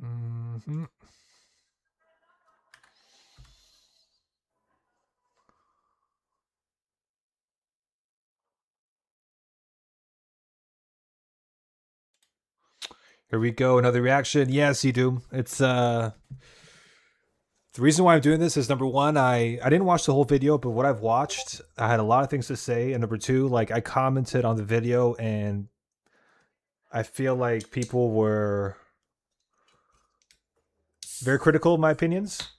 Mm-hmm. Here we go. Another reaction. Yes, you do. It's the reason why I'm doing this is number one, I didn't watch the whole video, but what I've watched, I had a lot of things to say. And number two, like I commented on the video and I feel like people were very critical of my opinions.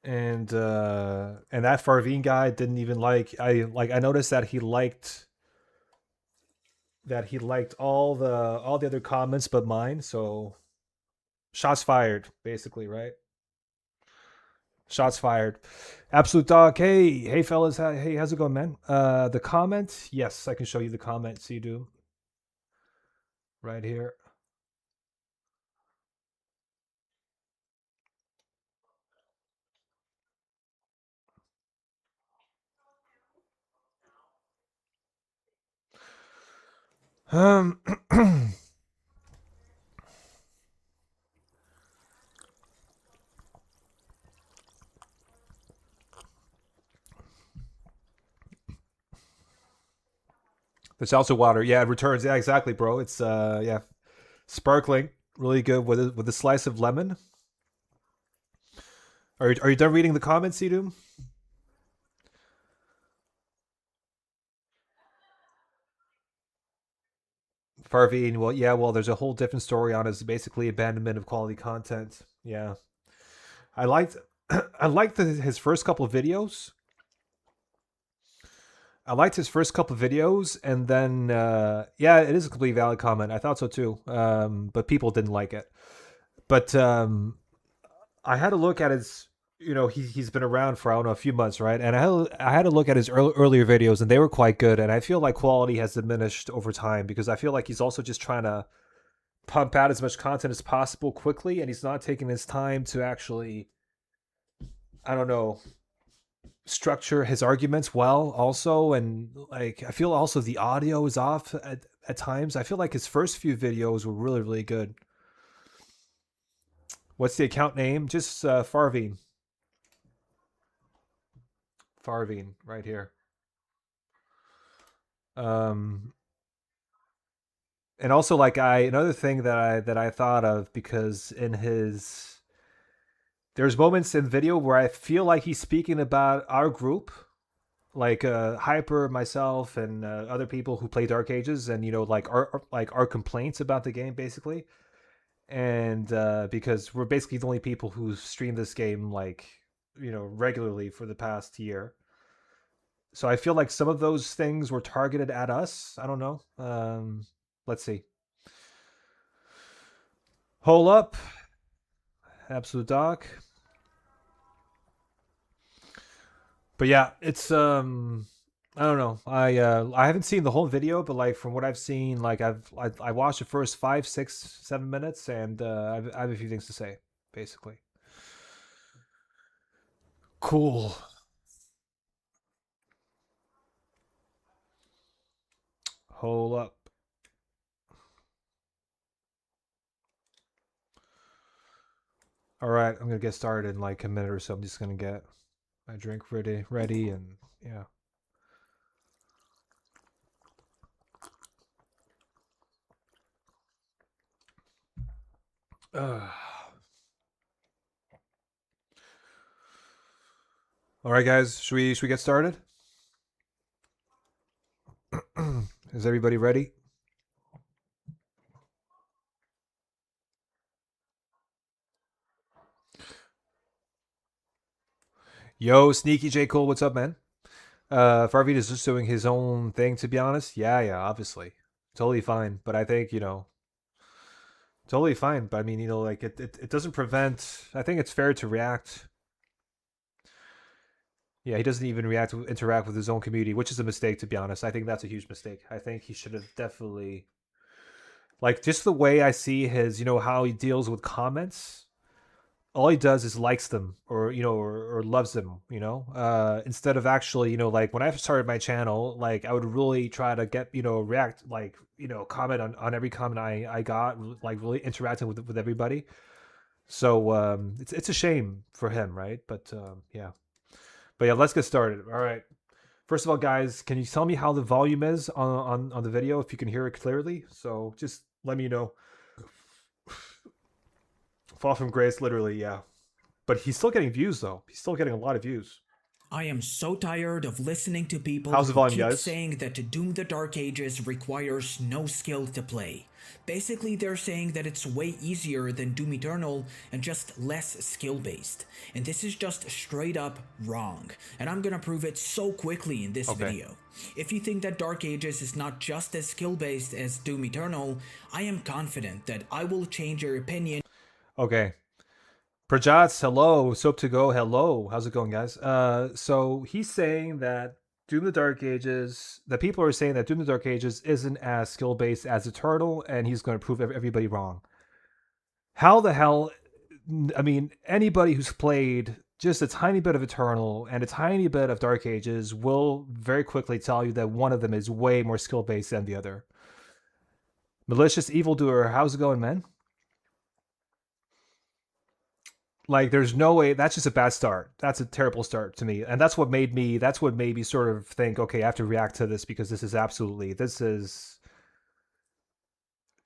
And that Farveen guy didn't even I noticed that he liked all the other comments but mine. So shots fired, basically, right? Shots fired. Absolute dog. Hey, fellas. Hey, how's it going, man? The comment. Yes, I can show you the comment. So you do right here. Um, the salsa water. Yeah, it returns. Yeah, exactly, bro. It's yeah, sparkling, really good with a slice of lemon. Are you done reading the comments, Sidum? Farveen. Well, yeah. Well, there's a whole different story on his basically abandonment of quality content. Yeah, I liked I liked his first couple of videos. I liked his first couple of videos, and then yeah, it is a completely valid comment. I thought so too, but people didn't like it. But I had to look at his. He's been around for I don't know a few months, right? And I had to look at his earlier videos, and they were quite good. And I feel like quality has diminished over time because I feel like he's also just trying to pump out as much content as possible quickly, and he's not taking his time to actually, I don't know, structure his arguments well also. And like I feel also the audio is off at times. I feel like his first few videos were really really good. What's the account name? Just Farveen right here. um and also like I another thing that I thought of, because in his there's moments in video where I feel like he's speaking about our group, like Hyper, myself, and other people who play Dark Ages, and like our complaints about the game, basically. And because we're basically the only people who stream this game like regularly for the past year, so I feel like some of those things were targeted at us. I don't know. Let's see. Hole up, absolute doc. But yeah, it's I don't know. I haven't seen the whole video, but like from what I've seen, like I watched the first 5, 6, 7 minutes, and I have a few things to say, basically. Cool. Hold up. All right, I'm gonna get started in like a minute or so. I'm just gonna get my drink ready, and yeah. Uh, all right, guys, should we get started? Is everybody ready? Yo, Sneaky J Cole, what's up, man? Farveed is just doing his own thing, to be honest. Yeah, obviously, totally fine. But I think totally fine. But I mean, like it doesn't prevent. I think it's fair to react. Yeah, he doesn't even interact with his own community, which is a mistake, to be honest. I think that's a huge mistake. I think he should have definitely, like, just the way I see his, how he deals with comments. all he does is likes them, or or loves them, instead of actually, like when I started my channel, like I would really try to get, react, like, comment on every comment I got, like really interacting with everybody. So it's a shame for him, right? But yeah. But yeah, let's get started. All right. First of all, guys, can you tell me how the volume is on the video, if you can hear it clearly? So just let me know. Fall from grace, literally, yeah. But he's still getting views, though. He's still getting a lot of views. I am so tired of listening to people How's the who volume, keep guys? saying that to Doom the Dark Ages requires no skill to play. Basically, they're saying that it's way easier than Doom Eternal and just less skill based. And this is just straight up wrong. And I'm gonna prove it so quickly in this video. If you think that Dark Ages is not just as skill based as Doom Eternal, I am confident that I will change your opinion. Okay. Prajats, hello. Soap to go, hello. How's it going, guys? So he's saying that Doom the Dark Ages, the people are saying that Doom the Dark Ages isn't as skill based as Eternal, and he's going to prove everybody wrong. How the hell? I mean, anybody who's played just a tiny bit of Eternal and a tiny bit of Dark Ages will very quickly tell you that one of them is way more skill based than the other. Malicious Evildoer, how's it going, man? Like, there's no way. That's just a bad start. That's a terrible start to me, and that's what made me sort of think, okay, I have to react to this, because this is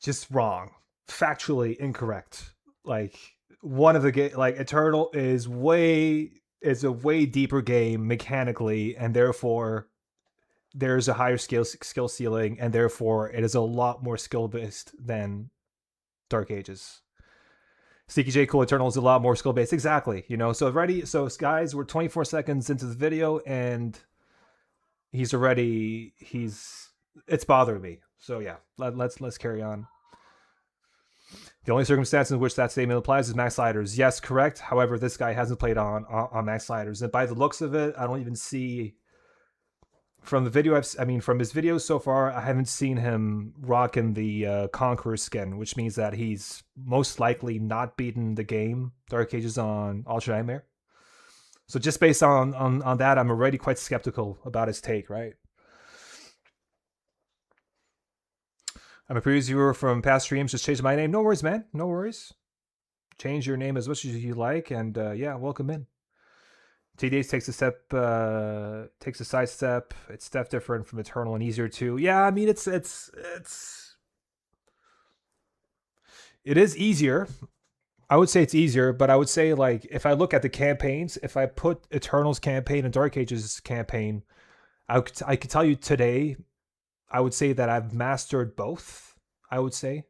just wrong, factually incorrect. Like, one of the like Eternal is a way deeper game mechanically, and therefore there's a higher skill ceiling, and therefore it is a lot more skill based than Dark Ages. Sneaky J Cool Eternal is a lot more skill based. Exactly. So guys, we're 24 seconds into the video, and it's bothering me. So yeah, let's carry on. The only circumstance in which that statement applies is max sliders. Yes, correct. However, this guy hasn't played on max sliders, and by the looks of it, I don't even see from the video from his videos so far, I haven't seen him rocking the Conqueror skin, which means that he's most likely not beaten the game Dark Ages on Ultra Nightmare. So just based on that, I'm already quite skeptical about his take, right? I'm a previous viewer from past streams. Just changed my name. No worries, man. No worries. Change your name as much as you like, and yeah, welcome in. TDH takes a side step. It's step different from Eternal and easier too. Yeah, I mean it is easier. I would say it's easier, but I would say, like, if I look at the campaigns, if I put Eternal's campaign and Dark Ages campaign, I could tell you today, I would say that I've mastered both. I would say,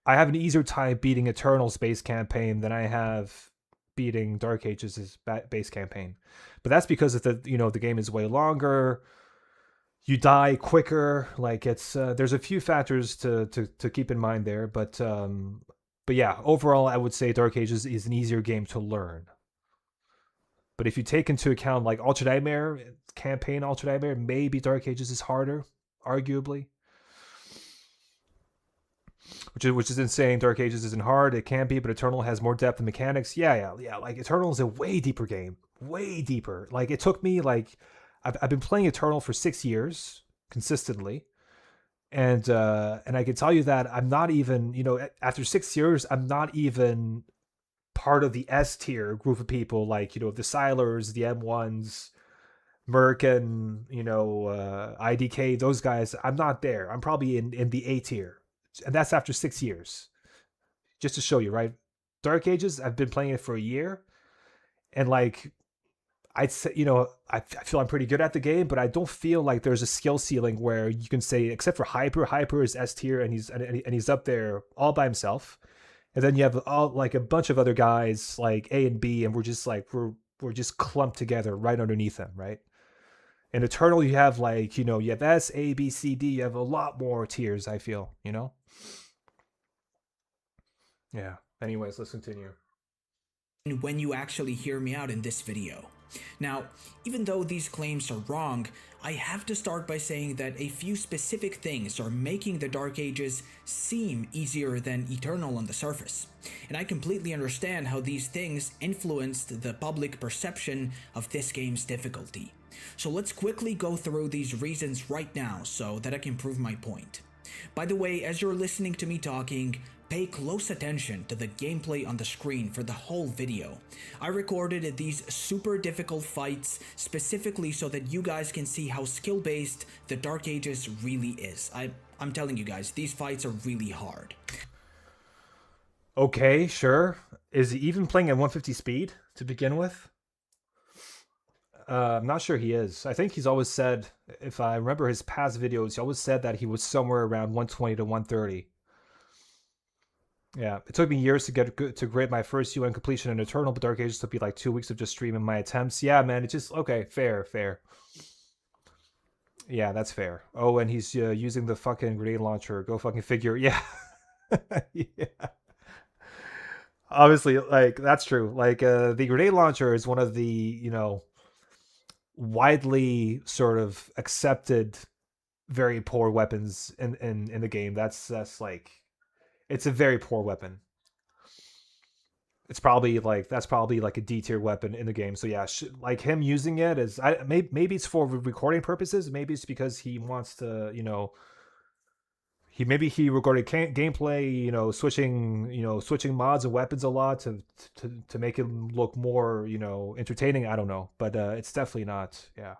I have an easier time beating Eternal's base campaign than I have beating Dark Ages' base campaign. But that's because of the game is way longer. You die quicker. Like, it's there's a few factors to keep in mind there. But yeah, overall, I would say Dark Ages is an easier game to learn. But if you take into account, like, Ultra Nightmare campaign, Ultra Nightmare, maybe Dark Ages is harder, arguably. Which isn't saying Dark Ages isn't hard. It can be, but Eternal has more depth and mechanics. Yeah. Like, Eternal is a way deeper game, way deeper. Like, it took me, like, I've been playing Eternal for 6 years consistently, and I can tell you that I'm not even, after 6 years, I'm not even part of the S tier group of people, like, the Silers, the M1s, Merc, IDK, those guys. I'm not there. I'm probably in the A tier. And that's after 6 years. Just to show you, right? Dark Ages, I've been playing it for a year, and, like, I'd say, I feel I'm pretty good at the game, but I don't feel like there's a skill ceiling where you can say, except for Hyper. Hyper is S tier, and he's up there all by himself. And then you have like a bunch of other guys like A and B, and we're just clumped together right underneath them, right? In Eternal, you have, like, you have S, A, B, C, D. You have a lot more tiers, I feel, Yeah. Anyways, let's continue. When you actually hear me out in this video. Now, even though these claims are wrong, I have to start by saying that a few specific things are making the Dark Ages seem easier than Eternal on the surface, and I completely understand how these things influenced the public perception of this game's difficulty. So let's quickly go through these reasons right now so that I can prove my point. By the way, as you're listening to me talking, pay close attention to the gameplay on the screen for the whole video. I recorded these super difficult fights specifically so that you guys can see how skill-based the Dark Ages really is. I'm telling you guys, these fights are really hard. Okay, sure. Is he even playing at 150 speed to begin with? I'm not sure he is. I think he's always said, if I remember his past videos, he always said that he was somewhere around 120 to 130. Yeah, it took me years to get to grade my first UN completion in Eternal, but Dark Ages took me like 2 weeks of just streaming my attempts. Yeah, man, it's just okay, fair. Yeah, that's fair. Oh, and he's using the fucking grenade launcher. Go fucking figure. Yeah, yeah. Obviously, like that's true. Like the grenade launcher is one of the widely sort of accepted very poor weapons in the game. That's like it's a very poor weapon. It's probably like that's probably like a D tier weapon in the game. So yeah, like him using it is maybe it's for recording purposes. Maybe it's because he wants to he recorded gameplay, switching mods and weapons a lot to make it look more, entertaining. I don't know, but it's definitely not. Yeah,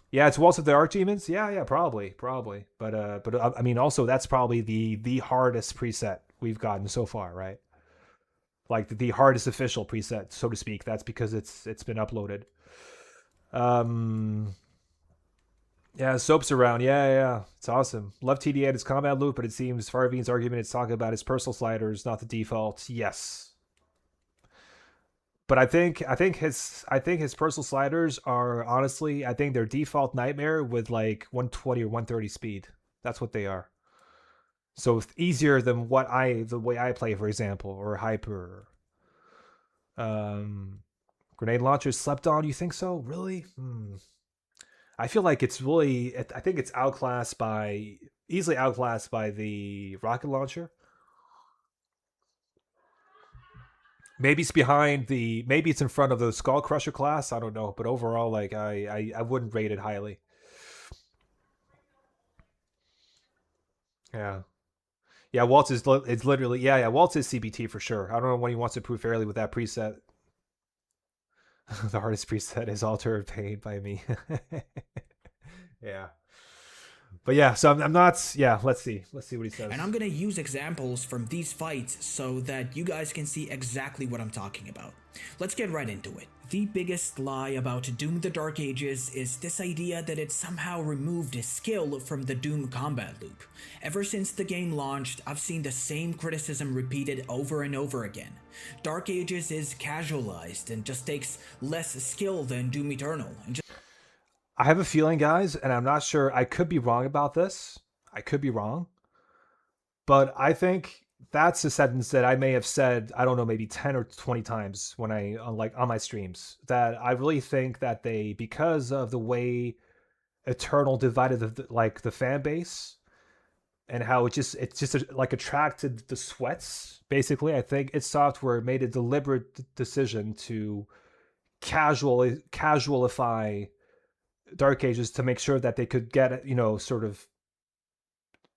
yeah, it's Waltz of the Archdemons. Yeah, probably, but I mean, also that's probably the hardest preset we've gotten so far, right? Like the hardest official preset, so to speak. That's because it's been uploaded. Yeah, Soap's around. Yeah. It's awesome. Love TDA and his combat loop, but it seems Farvine's argument is talking about his personal sliders, not the default. Yes. But I think his personal sliders are honestly, I think they're default nightmare with like 120 or 130 speed. That's what they are. So it's easier than the way I play, for example, or Hyper. Grenade launchers slept on. You think so? Really? I feel like it's really. I think it's easily outclassed by the rocket launcher. Maybe it's in front of the Skull Crusher class. I don't know, but overall, like I wouldn't rate it highly. Yeah. Yeah, Waltz is it's literally Waltz is CBT for sure. I don't know when he wants to prove fairly with that preset. The hardest preset is Altar of Pain by me. Yeah. But yeah, so I'm not. Yeah, let's see what he says. And I'm gonna use examples from these fights so that you guys can see exactly what I'm talking about. Let's get right into it. The biggest lie about Doom the Dark Ages is this idea that it somehow removed skill from the Doom combat loop. Ever since the game launched, I've seen the same criticism repeated over and over again. Dark Ages is casualized and just takes less skill than Doom Eternal. I have a feeling, guys, and I'm not sure. I could be wrong about this. I could be wrong. But I think that's a sentence that I may have said, I don't know, maybe 10 or 20 times when on my streams, that I really think that because of the way Eternal divided the fan base and how it just like attracted the sweats, basically, I think id Software made a deliberate decision to casualify Dark Ages to make sure that they could get, sort of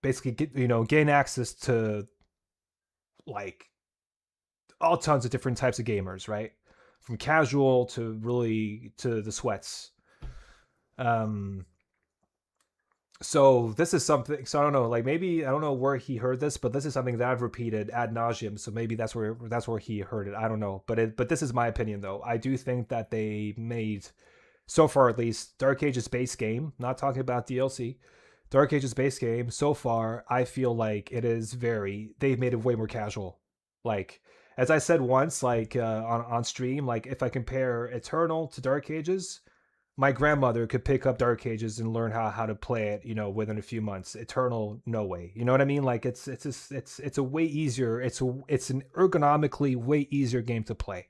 basically gain access to like all tons of different types of gamers, right? From casual to really to the sweats. So this is something. So I don't know. Like maybe I don't know where he heard this, but this is something that I've repeated ad nauseum. So maybe that's where he heard it. I don't know. But this is my opinion though. I do think that they made, so far at least, Dark Ages base game. Not talking about DLC. Dark Ages base game, so far, I feel like they've made it way more casual. Like, as I said once, like on stream, like if I compare Eternal to Dark Ages, my grandmother could pick up Dark Ages and learn how to play it, within a few months. Eternal, no way. You know what I mean? Like it's a way easier. It's an ergonomically way easier game to play.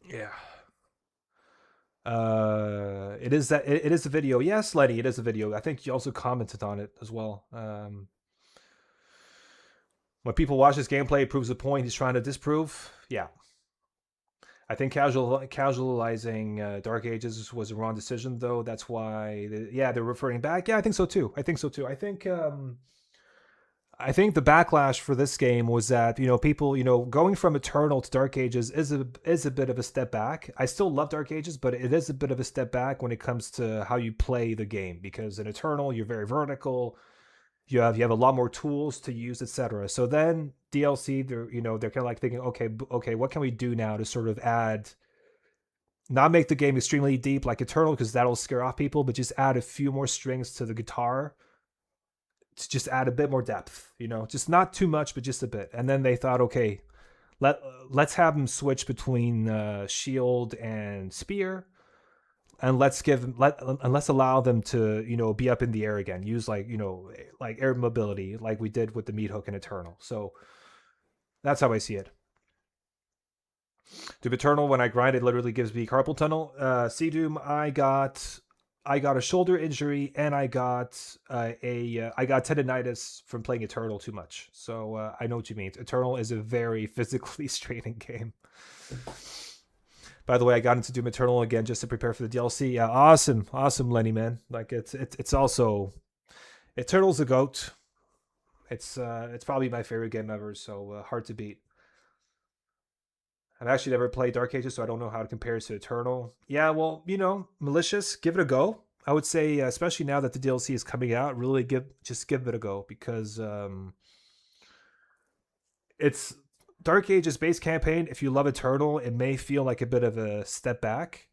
Yeah. It is a video. Yes, Letty, it is a video. I think you also commented on it as well. When people watch this gameplay, it proves the point he's trying to disprove. Yeah, I think casualizing Dark Ages was a wrong decision, though. That's why, they're referring back. Yeah, I think so too. I think I think the backlash for this game was that people going from Eternal to Dark Ages is a bit of a step back. I still love Dark Ages, but it is a bit of a step back when it comes to how you play the game, because in Eternal you're very vertical. You have a lot more tools to use, etc. So then DLC, they're kind of like thinking, okay, what can we do now to sort of add, not make the game extremely deep like Eternal, because that'll scare off people, but just add a few more strings to the guitar to just add a bit more depth, just not too much, but just a bit. And then they thought, okay, let's have them switch between shield and spear, and let's allow them to be up in the air again, use like air mobility like we did with the meat hook in Eternal. So that's how I see it. To Eternal, when I grind, it literally gives me carpal tunnel. Sea Doom, I got a shoulder injury, and I got I got tendonitis from playing Eternal too much. So I know what you mean. Eternal is a very physically straining game. By the way, I got into Doom Eternal again just to prepare for the DLC. Yeah, awesome, Lenny, man. Like it's also, Eternal's a goat. It's probably my favorite game ever. So hard to beat. I've actually never played Dark Ages, so I don't know how it compares to Eternal. Yeah, well, Malicious, give it a go. I would say, especially now that the DLC is coming out, really give it a go, because it's Dark Ages base campaign. If you love Eternal, it may feel like a bit of a step back,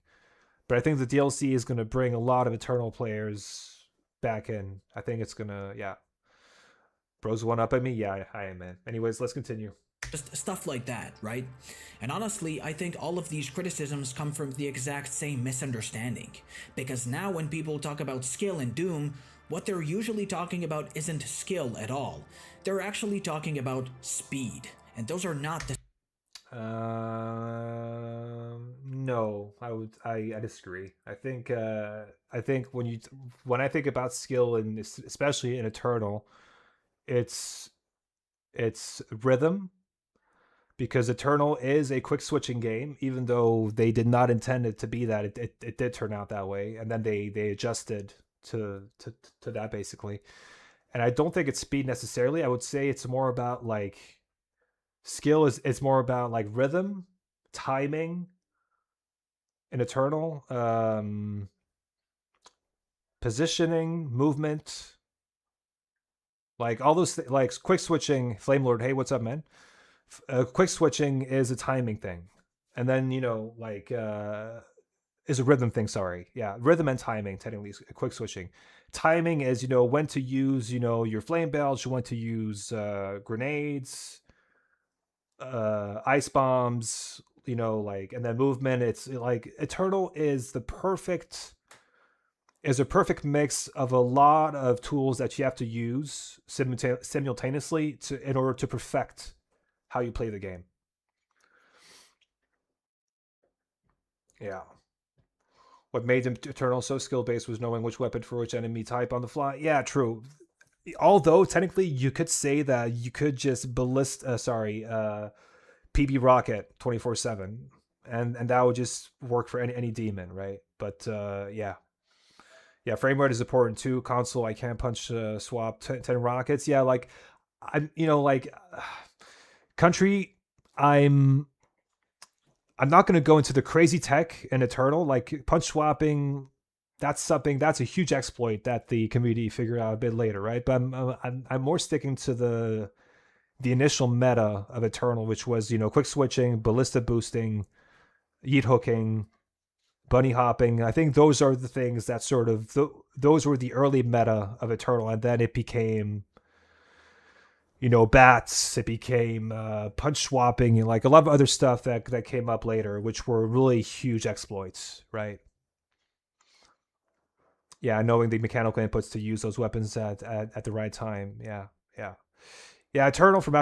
but I think the DLC is going to bring a lot of Eternal players back in. I think it's gonna, yeah. Bros one up at me, yeah, I am, man. Anyways, let's continue. Just stuff like that, right? And honestly, I think all of these criticisms come from the exact same misunderstanding. Because now when people talk about skill in Doom, what they're usually talking about isn't skill at all. They're actually talking about speed. And those are not the no, I disagree. I think when I think about skill, and especially in Eternal, it's rhythm, because Eternal is a quick switching game, even though they did not intend it to be that. It did turn out that way, and then they adjusted to that, basically. And I don't think it's speed necessarily. I would say it's more about like skill is more about like rhythm, timing in Eternal, positioning, movement, like all those like quick switching. Flame Lord, hey, what's up, man? Quick switching is a timing thing, and then is a rhythm thing. Sorry, yeah, rhythm and timing technically is quick switching. Timing is when to use your flame belts, when to use grenades, ice bombs, and then movement. It's like Eternal is a perfect mix of a lot of tools that you have to use simultaneously in order to perfect how you play the game. Yeah. What made Eternal so skill-based was knowing which weapon for which enemy type on the fly. Yeah, true. Although, technically, you could say that you could just PB Rocket 24/7, and that would just work for any demon, right? But, yeah. Yeah, frame rate is important, too. Console, I can't punch swap 10 rockets. Yeah, like, country, I'm not going to go into the crazy tech in Eternal, like punch swapping. That's a huge exploit that the community figured out a bit later, right? But I'm more sticking to the initial meta of Eternal, which was quick switching, ballista boosting, yeet hooking, bunny hopping. I think those are the things that sort of those were the early meta of Eternal, and then it became bats, it became punch swapping, and like a lot of other stuff that came up later, which were really huge exploits, right? Yeah, knowing the mechanical inputs to use those weapons at the right time. Yeah. Yeah, Eternal from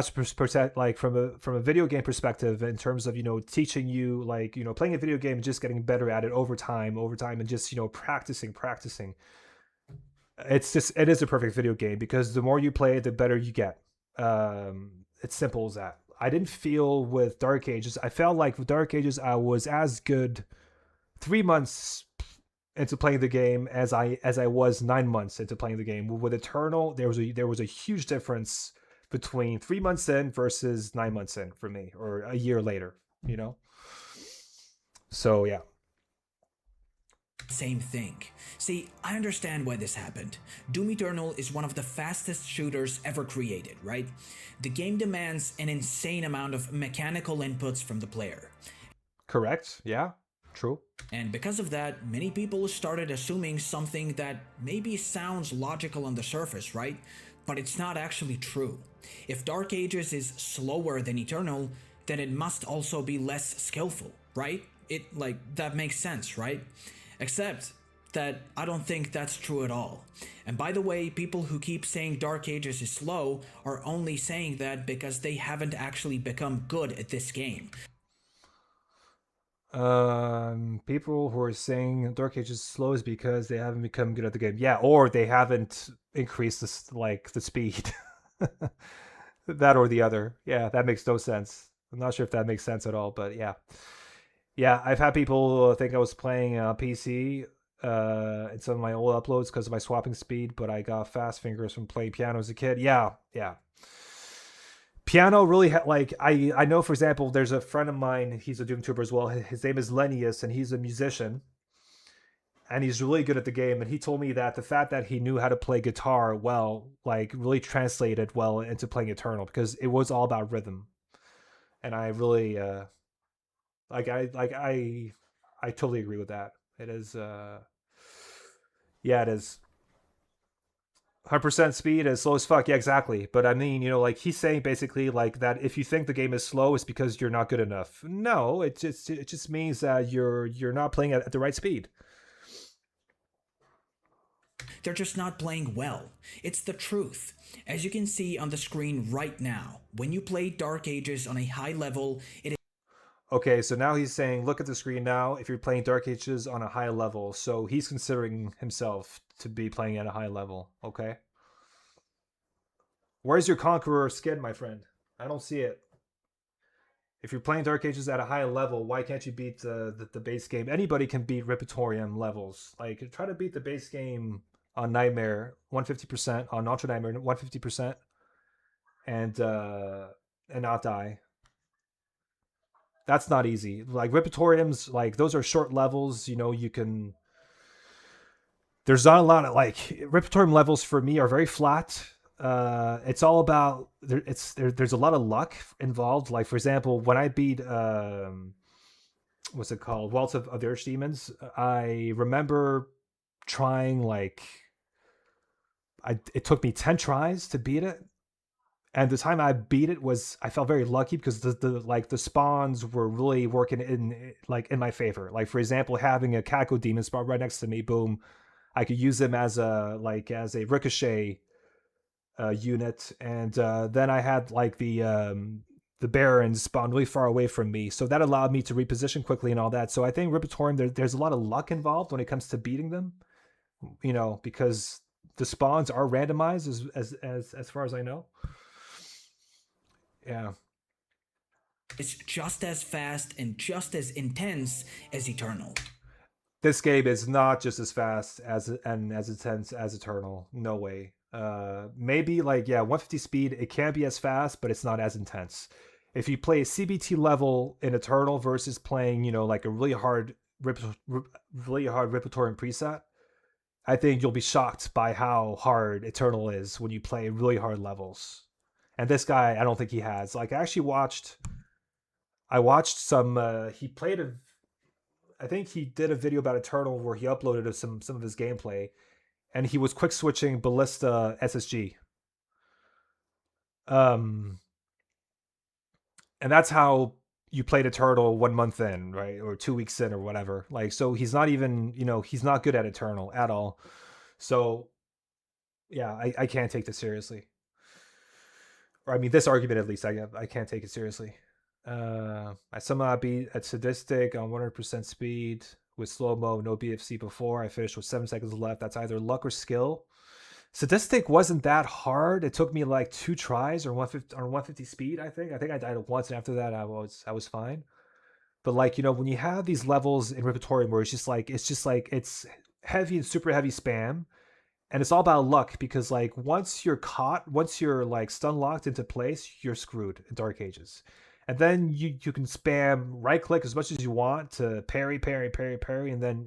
like from a video game perspective, in terms of teaching you, like playing a video game and just getting better at it over time, and just practicing. It is a perfect video game because the more you play it, the better you get. It's simple as that. I didn't feel with Dark Ages. I felt like with Dark Ages, I was as good 3 months into playing the game as I was 9 months into playing the game. With Eternal, there was a huge difference between 3 months in versus 9 months in for me, or a year later. You know. So yeah. Same thing. See, I understand why this happened. Doom Eternal is one of the fastest shooters ever created, right? The game demands an insane amount of mechanical inputs from the player. Correct. Yeah. True. And because of that, many people started assuming something that maybe sounds logical on the surface, right? But it's not actually true. If Dark Ages is slower than Eternal, then it must also be less skillful, right? That makes sense, right? Except that I don't think that's true at all. And by the way, people who keep saying Dark Ages is slow are only saying that because they haven't actually become good at this game. People who are saying Dark Age is slow is because they haven't become good at the game. Yeah, or they haven't increased the speed. That or the other. Yeah, that makes no sense. I'm not sure if that makes sense at all, but yeah. Yeah, I've had people think I was playing PC in some of my old uploads because of my swapping speed, but I got fast fingers from playing piano as a kid. Yeah, yeah. Piano really like I know, for example, there's a friend of mine, he's a Doom tuber as well. His name is Lenius, and he's a musician, and he's really good at the game. And he told me that the fact that he knew how to play guitar well, like, really translated well into playing Eternal, because it was all about rhythm. And I really I totally agree with that. It is yeah, it is 100% speed as slow as fuck. Yeah, exactly. But I mean, like, he's saying basically like that if you think the game is slow, it's because you're not good enough. No, it just means that you're not playing at the right speed. They're just not playing well. It's the truth. As you can see on the screen right now, when you play Dark Ages on a high level, it Okay, so now he's saying, look at the screen now. If you're playing Dark Ages on a high level, so he's considering himself to be playing at a high level. Okay. Where's your Conqueror skin, my friend? I don't see it. If you're playing Dark Ages at a high level, why can't you beat the base game? Anybody can beat Repertorium levels. Like, try to beat the base game on Nightmare 150%, on Ultra Nightmare 150%, and not die. That's not easy. Like, Repertoriums, like, those are short levels. You can. There's not a lot of, like, Repertorium levels for me are very flat. It's all about there's a lot of luck involved. Like, for example, when I beat what's it called, Waltz of the Archdemons, I remember trying, like, it took me 10 tries to beat it, and the time I beat it was, I felt very lucky because the spawns were really working in my favor. Like, for example, having a Caco demon spawn right next to me, boom, I could use him as a ricochet unit, and then I had, like, the Barons spawn really far away from me, so that allowed me to reposition quickly and all that. So I think Repertorium, there's a lot of luck involved when it comes to beating them, because the spawns are randomized as far as I know. Yeah. is just as fast and just as intense as Eternal. This game is not just as fast and as intense as Eternal. No way. Maybe, like, yeah, 150 speed, it can be as fast, but it's not as intense. If you play a CBT level in Eternal versus playing, like, a really hard Repertorium preset, I think you'll be shocked by how hard Eternal is when you play really hard levels. And this guy, I don't think he has. Like, I watched some. He played a. I think he did a video about Eternal where he uploaded some of his gameplay, and he was quick switching Ballista SSG. And that's how you played Eternal 1 month in, right, or 2 weeks in, or whatever. Like, so he's not even, he's not good at Eternal at all. So yeah, I can't take this seriously. Or I mean, this argument at least, I can't take it seriously. I somehow beat a sadistic on 100% speed with slow mo, no BFC before. I finished with 7 seconds left. That's either luck or skill. Sadistic wasn't that hard. It took me like 2 tries or 150 speed. I think. I died once, and after that, I was fine. But like when you have these levels in Repertorium where it's heavy and super heavy spam, and it's all about luck because like once you're like stun locked into place, you're screwed in Dark Ages. And then you can spam right click as much as you want to parry, parry, parry, parry, and then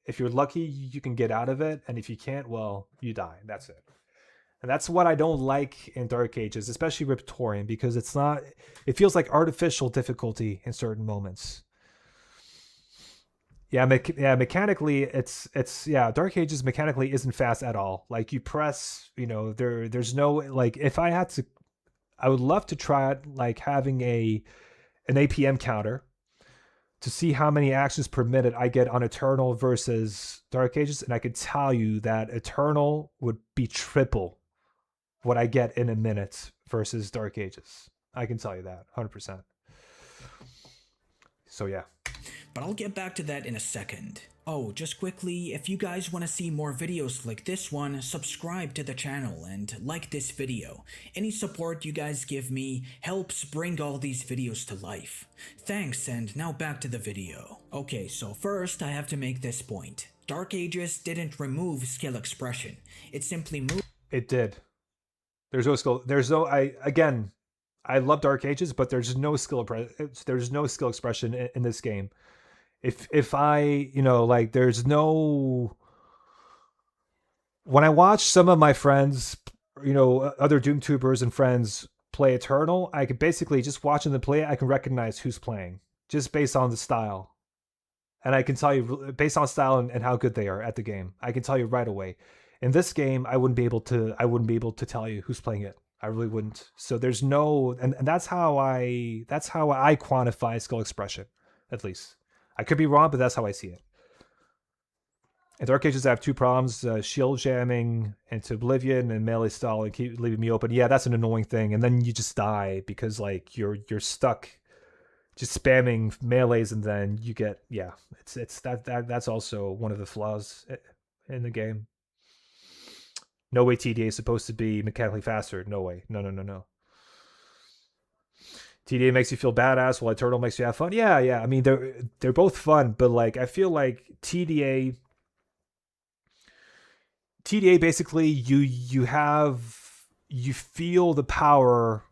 if you're lucky you can get out of it, and if you can't, well, you die. That's it. And that's what I don't like in Dark Ages, especially Riptorian, because it feels like artificial difficulty in certain moments. Yeah, mechanically, Dark Ages mechanically isn't fast at all. Like you press, there's no like if I had to, I would love to try it like having an APM counter to see how many actions per minute I get on Eternal versus Dark Ages, and I could tell you that Eternal would be triple what I get in a minute versus Dark Ages. I can tell you that 100%. So yeah. But I'll get back to that in a second. Oh, just quickly, if you guys want to see more videos like this one, subscribe to the channel and like this video. Any support you guys give me helps bring all these videos to life. Thanks, and now back to the video. Okay, so first I have to make this point. Dark Ages didn't remove skill expression. It simply moved. It did. There's no skill. I love Dark Ages, but there's no skill expression in this game. If I, there's no. When I watch some of my friends, other DoomTubers and friends play Eternal, I could basically just watching them play it, I can recognize who's playing just based on the style, and I can tell you based on style and how good they are at the game. I can tell you right away. In this game, I wouldn't be able to tell you who's playing it. I really wouldn't. So there's no, and that's how I quantify skill expression, at least. I could be wrong, but that's how I see it. In Dark Ages, I have 2 problems: shield jamming into Oblivion and melee stall and keep leaving me open. Yeah, that's an annoying thing. And then you just die because like you're stuck just spamming melees, and then you get that's also one of the flaws in the game. No way TDA is supposed to be mechanically faster. No way. No. TDA makes you feel badass while Eternal makes you have fun. Yeah. I mean, they're both fun, but like I feel like TDA basically you feel the power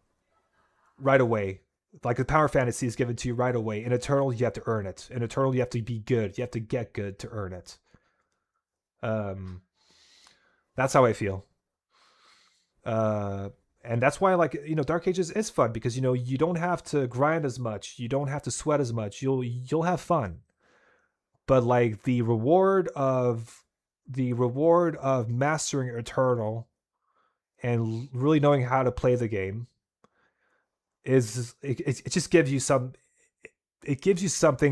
right away. Like the power fantasy is given to you right away. In Eternal, you have to earn it. In Eternal, you have to be good. You have to get good to earn it. That's how I feel. And that's why, like, Dark Ages is fun because, you don't have to grind as much. You don't have to sweat as much. You'll have fun. But like the reward of mastering Eternal and really knowing how to play the game is it just gives you something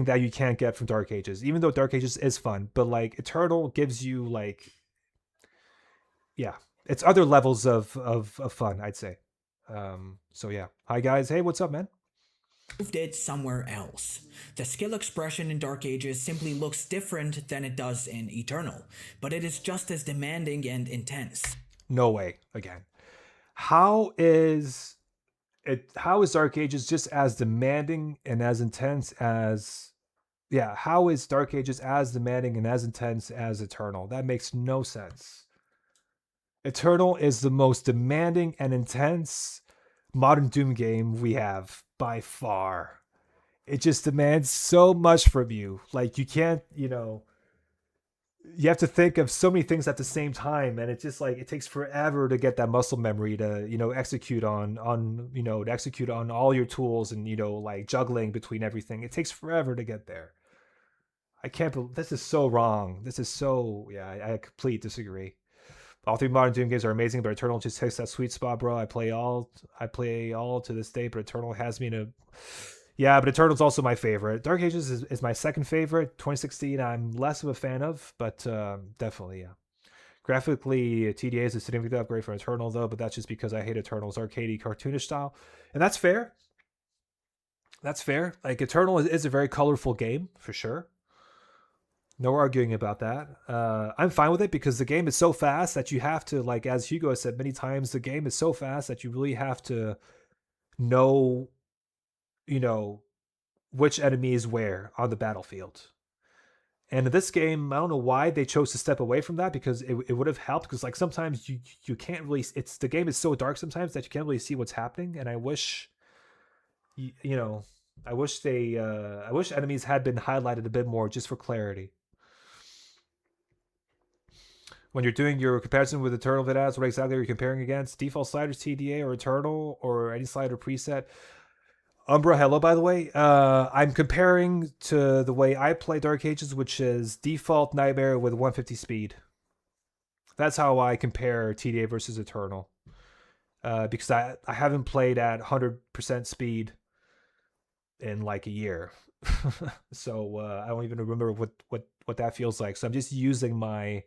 that you can't get from Dark Ages. Even though Dark Ages is fun, but like Eternal gives you like, yeah, it's other levels of fun, I'd say. So yeah. Hi guys. Hey, what's up, man? Moved it somewhere else. The skill expression in Dark Ages simply looks different than it does in Eternal, but it is just as demanding and intense. No way. Again. How is Dark Ages just as demanding and as intense as how is Dark Ages as demanding and as intense as Eternal? That makes no sense. Eternal is the most demanding and intense modern Doom game we have by far. It just demands so much from you. Like you can't, you have to think of so many things at the same time, and it's just like it takes forever to get that muscle memory to, execute on all your tools and, like juggling between everything. It takes forever to get there. I can't believe this is so wrong. This is so, I completely disagree. All 3 modern Doom games are amazing, but Eternal just hits that sweet spot, bro. I play all to this day, but Eternal has me in a... Yeah, but Eternal's also my favorite. Dark Ages is my second favorite. 2016, I'm less of a fan of, but definitely, yeah. Graphically, TDA is a significant upgrade from Eternal, though, but that's just because I hate Eternal's arcadey, cartoonish style. And that's fair. That's fair. Like, Eternal is a very colorful game, for sure. No arguing about that. I'm fine with it because the game is so fast that you have to, like, as Hugo has said many times, the game is so fast that you really have to know, you know, which enemy is where on the battlefield. And in this game, I don't know why they chose to step away from that, because it would have helped, because like sometimes you can't really, it's, the game is so dark sometimes that you can't really see what's happening. And I wish you know, I wish enemies had been highlighted a bit more just for clarity. When you're doing your comparison with Eternal Vidas, what exactly are you comparing against? Default sliders, TDA, or Eternal, or any slider preset? Umbra, hello, by the way. I'm comparing to the way I play Dark Ages, which is default Nightmare with 150 speed. That's how I compare TDA versus Eternal. Because I haven't played at 100% speed in like a year. So I don't even remember what that feels like. So I'm just using my...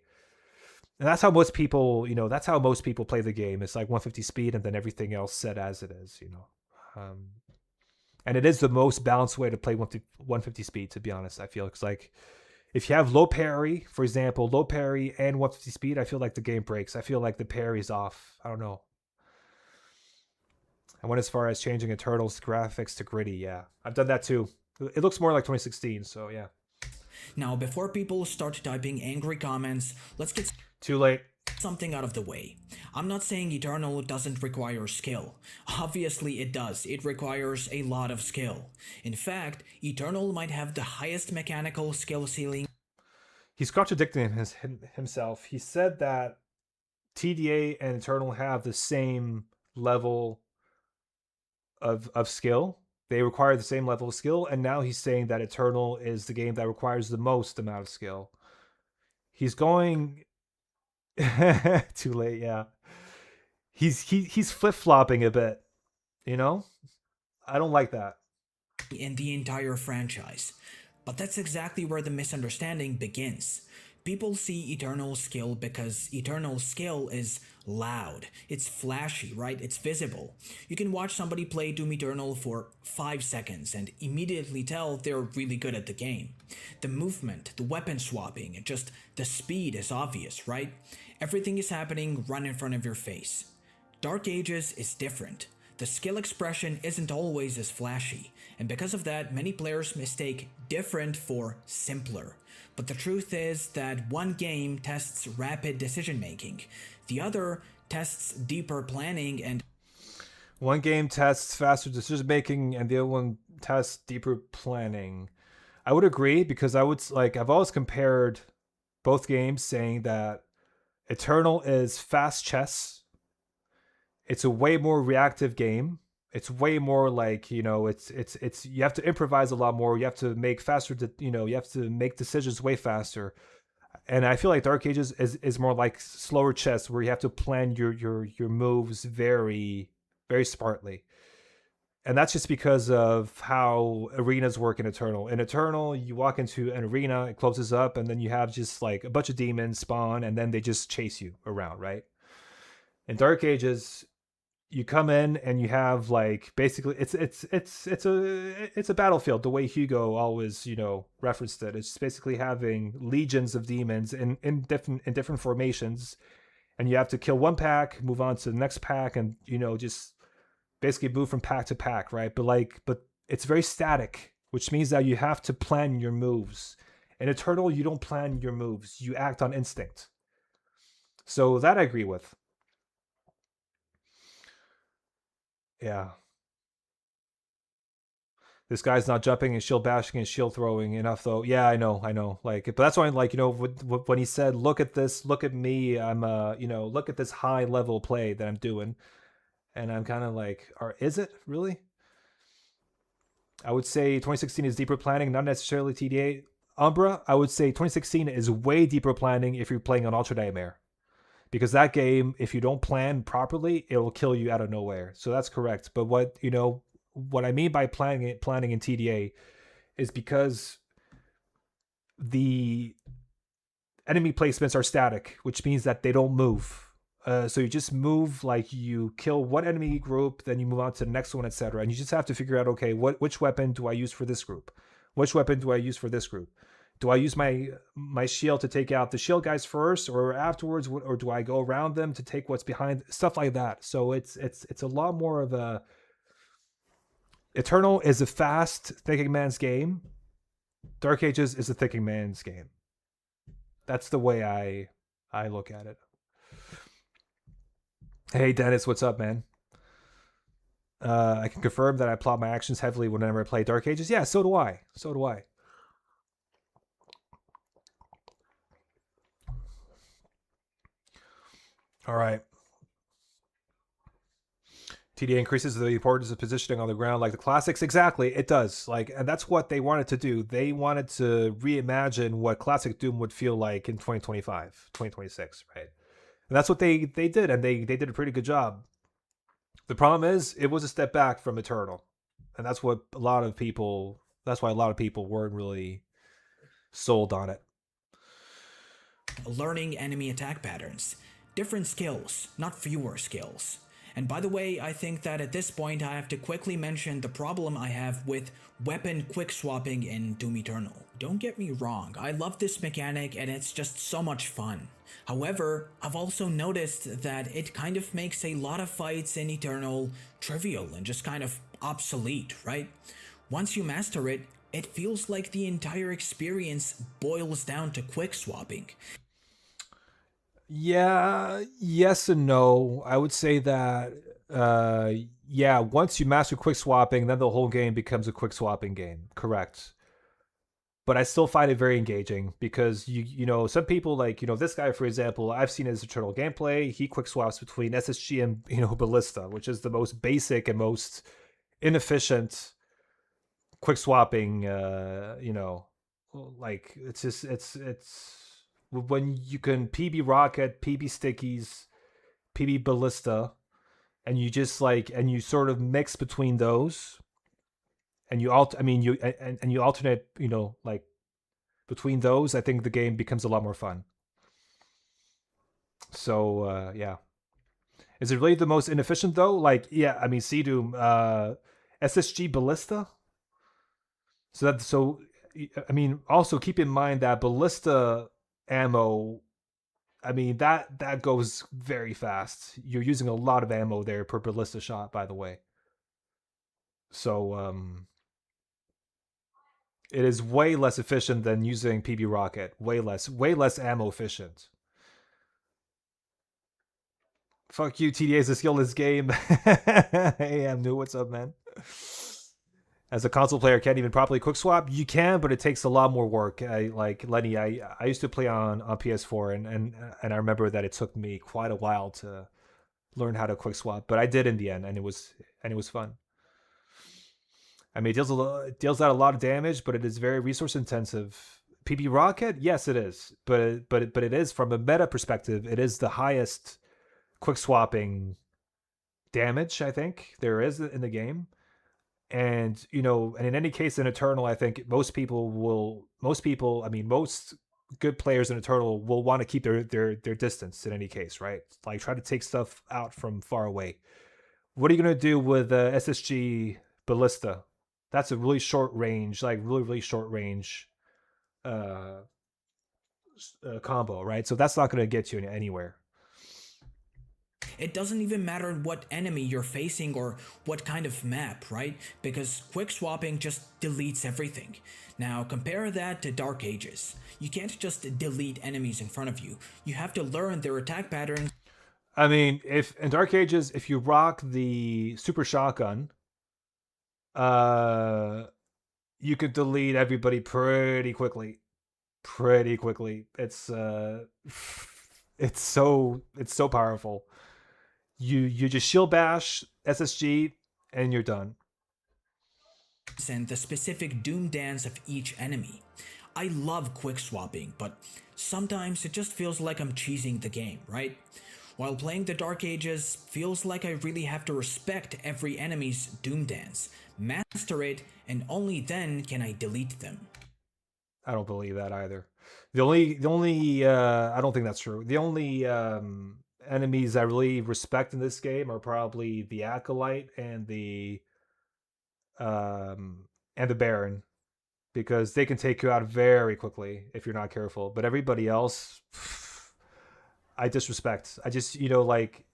And that's how most people, that's how most people play the game. It's like 150 speed and then everything else set as it is, and it is the most balanced way to play 150 speed, to be honest. I feel it's like if you have low parry, for example, low parry and 150 speed, I feel like the game breaks. I feel like the parry's off. I don't know. I went as far as changing Eternal's graphics to gritty. Yeah, I've done that too. It looks more like 2016, so yeah. Now, before people start typing angry comments, let's get too late. Something out of the way. I'm not saying Eternal doesn't require skill. Obviously it does. It requires a lot of skill. In fact, Eternal might have the highest mechanical skill ceiling. He's contradicting himself. He said that TDA and Eternal have the same level of skill. They require the same level of skill, and now he's saying that Eternal is the game that requires the most amount of skill. He's going too late, yeah. He's flip-flopping a bit, I don't like that. In the entire franchise. But that's exactly where the misunderstanding begins. People see Eternal's skill because Eternal's skill is loud. It's flashy, right? It's visible. You can watch somebody play Doom Eternal for 5 seconds and immediately tell they're really good at the game. The movement, the weapon swapping, and just the speed is obvious, right? Everything is happening right in front of your face. Dark Ages is different. The skill expression isn't always as flashy, and because of that, many players mistake different for simpler. But the truth is that one game tests rapid decision making, the other tests deeper planning, and one game tests faster decision making and the other one tests deeper planning. I would agree, because I've always compared both games, saying that Eternal is fast chess. It's a way more reactive game. It's way more like, it's you have to improvise a lot more. You have to make faster, you have to make decisions way faster. And I feel like Dark Ages is more like slower chess, where you have to plan your moves very, very smartly. And that's just because of how arenas work in Eternal. In Eternal, you walk into an arena, it closes up, and then you have just like a bunch of demons spawn, and then they just chase you around, right? In Dark Ages, you come in and you have like basically it's a battlefield, the way Hugo always referenced it. It's basically having legions of demons in different formations, and you have to kill one pack, move on to the next pack, and just basically move from pack to pack, right? But it's very static, which means that you have to plan your moves. In Eternal, you don't plan your moves, you act on instinct. So that I agree with. Yeah. This guy's not jumping and shield bashing and shield throwing enough, though. Yeah, I know. But that's why, when he said, "Look at this, look at me. I'm, look at this high level play that I'm doing," and I'm kind of like, is it really? I would say 2016 is deeper planning, not necessarily TDA. Umbra, I would say 2016 is way deeper planning if you're playing on Ultra Nightmare. Because that game, if you don't plan properly, it will kill you out of nowhere. So that's correct. But what I mean by planning in TDA is because enemy placements are static, which means that they don't move. So you just move, like you kill one enemy group, then you move on to the next one, etc. And you just have to figure out, okay, which weapon do I use for this group? Which weapon do I use for this group? Do I use my shield to take out the shield guys first, or afterwards, or do I go around them to take what's behind? Stuff like that. So it's a lot more of a. Eternal is a fast thinking man's game. Dark Ages is a thinking man's game. That's the way I look at it. Hey Dennis, what's up, man? I can confirm that I plot my actions heavily whenever I play Dark Ages. Yeah, so do I. So do I. All right. TDA increases the importance of positioning on the ground like the classics. Exactly, it does. Like, and that's what they wanted to do. They wanted to reimagine what classic Doom would feel like in 2025, 2026, right? And that's what they did, and they did a pretty good job. The problem is, it was a step back from Eternal, and that's what a lot of people. That's why a lot of people weren't really sold on it. Learning enemy attack patterns. Different skills, not fewer skills. And by the way, I think that at this point I have to quickly mention the problem I have with weapon quick swapping in Doom Eternal. Don't get me wrong, I love this mechanic and it's just so much fun. However, I've also noticed that it kind of makes a lot of fights in Eternal trivial and just kind of obsolete, right? Once you master it, it feels like the entire experience boils down to quick swapping. Yeah, yes and no. I would say that yeah, once you master quick swapping, then the whole game becomes a quick swapping game. Correct. But I still find it very engaging because you know, some people, like, you know, this guy, for example, I've seen his Eternal gameplay. He quick swaps between SSG and, you know, Ballista, which is the most basic and most inefficient quick swapping, you know, like it's just it's when you can PB Rocket, PB Stickies, PB Ballista, and you just like, and you sort of mix between those, and you I mean you and you alternate, you know, like between those. I think the game becomes a lot more fun. So yeah, is it really the most inefficient though? Like, yeah, I mean, Sea Doom, SSG Ballista. So I mean, also keep in mind that Ballista ammo, I mean, that goes very fast. You're using a lot of ammo there per ballista shot, by the way. So it is way less efficient than using PB rocket. Way less ammo efficient. Fuck you, TDA is a skillless game. Hey, I'm new. What's up, man? As a console player, can't even properly quick swap. You can, but it takes a lot more work. Like Lenny, I used to play on PS4, and I remember that it took me quite a while to learn how to quick swap, but I did in the end, and it was fun. I mean, it deals out a lot of damage, but it is very resource intensive. PB Rocket, yes, it is, but it is, from a meta perspective, it is the highest quick swapping damage I think there is in the game. And you know, and in any case, in Eternal, I think most I mean, most good players in Eternal will want to keep their distance in any case, right? Like, try to take stuff out from far away. What are you gonna do with SSG Ballista? That's a really short range, like really short range combo, right? So that's not gonna get you anywhere. It doesn't even matter what enemy you're facing or what kind of map, right? Because quick swapping just deletes everything. Now compare that to Dark Ages. You can't just delete enemies in front of you. You have to learn their attack patterns. I mean, if in Dark Ages, if you rock the super shotgun, you could delete everybody pretty quickly. Pretty quickly. It's it's so powerful. You just shield bash SSG and you're done. And the specific doom dance of each enemy. I love quick swapping, but sometimes it just feels like I'm cheesing the game, right? While playing the Dark Ages feels like I really have to respect every enemy's doom dance, master it, and only then can I delete them. I don't believe that either. The only I don't think that's true. The only enemies I really respect in this game are probably the acolyte um and the baron, because they can take you out very quickly if you're not careful. But everybody else, I disrespect. I just, like,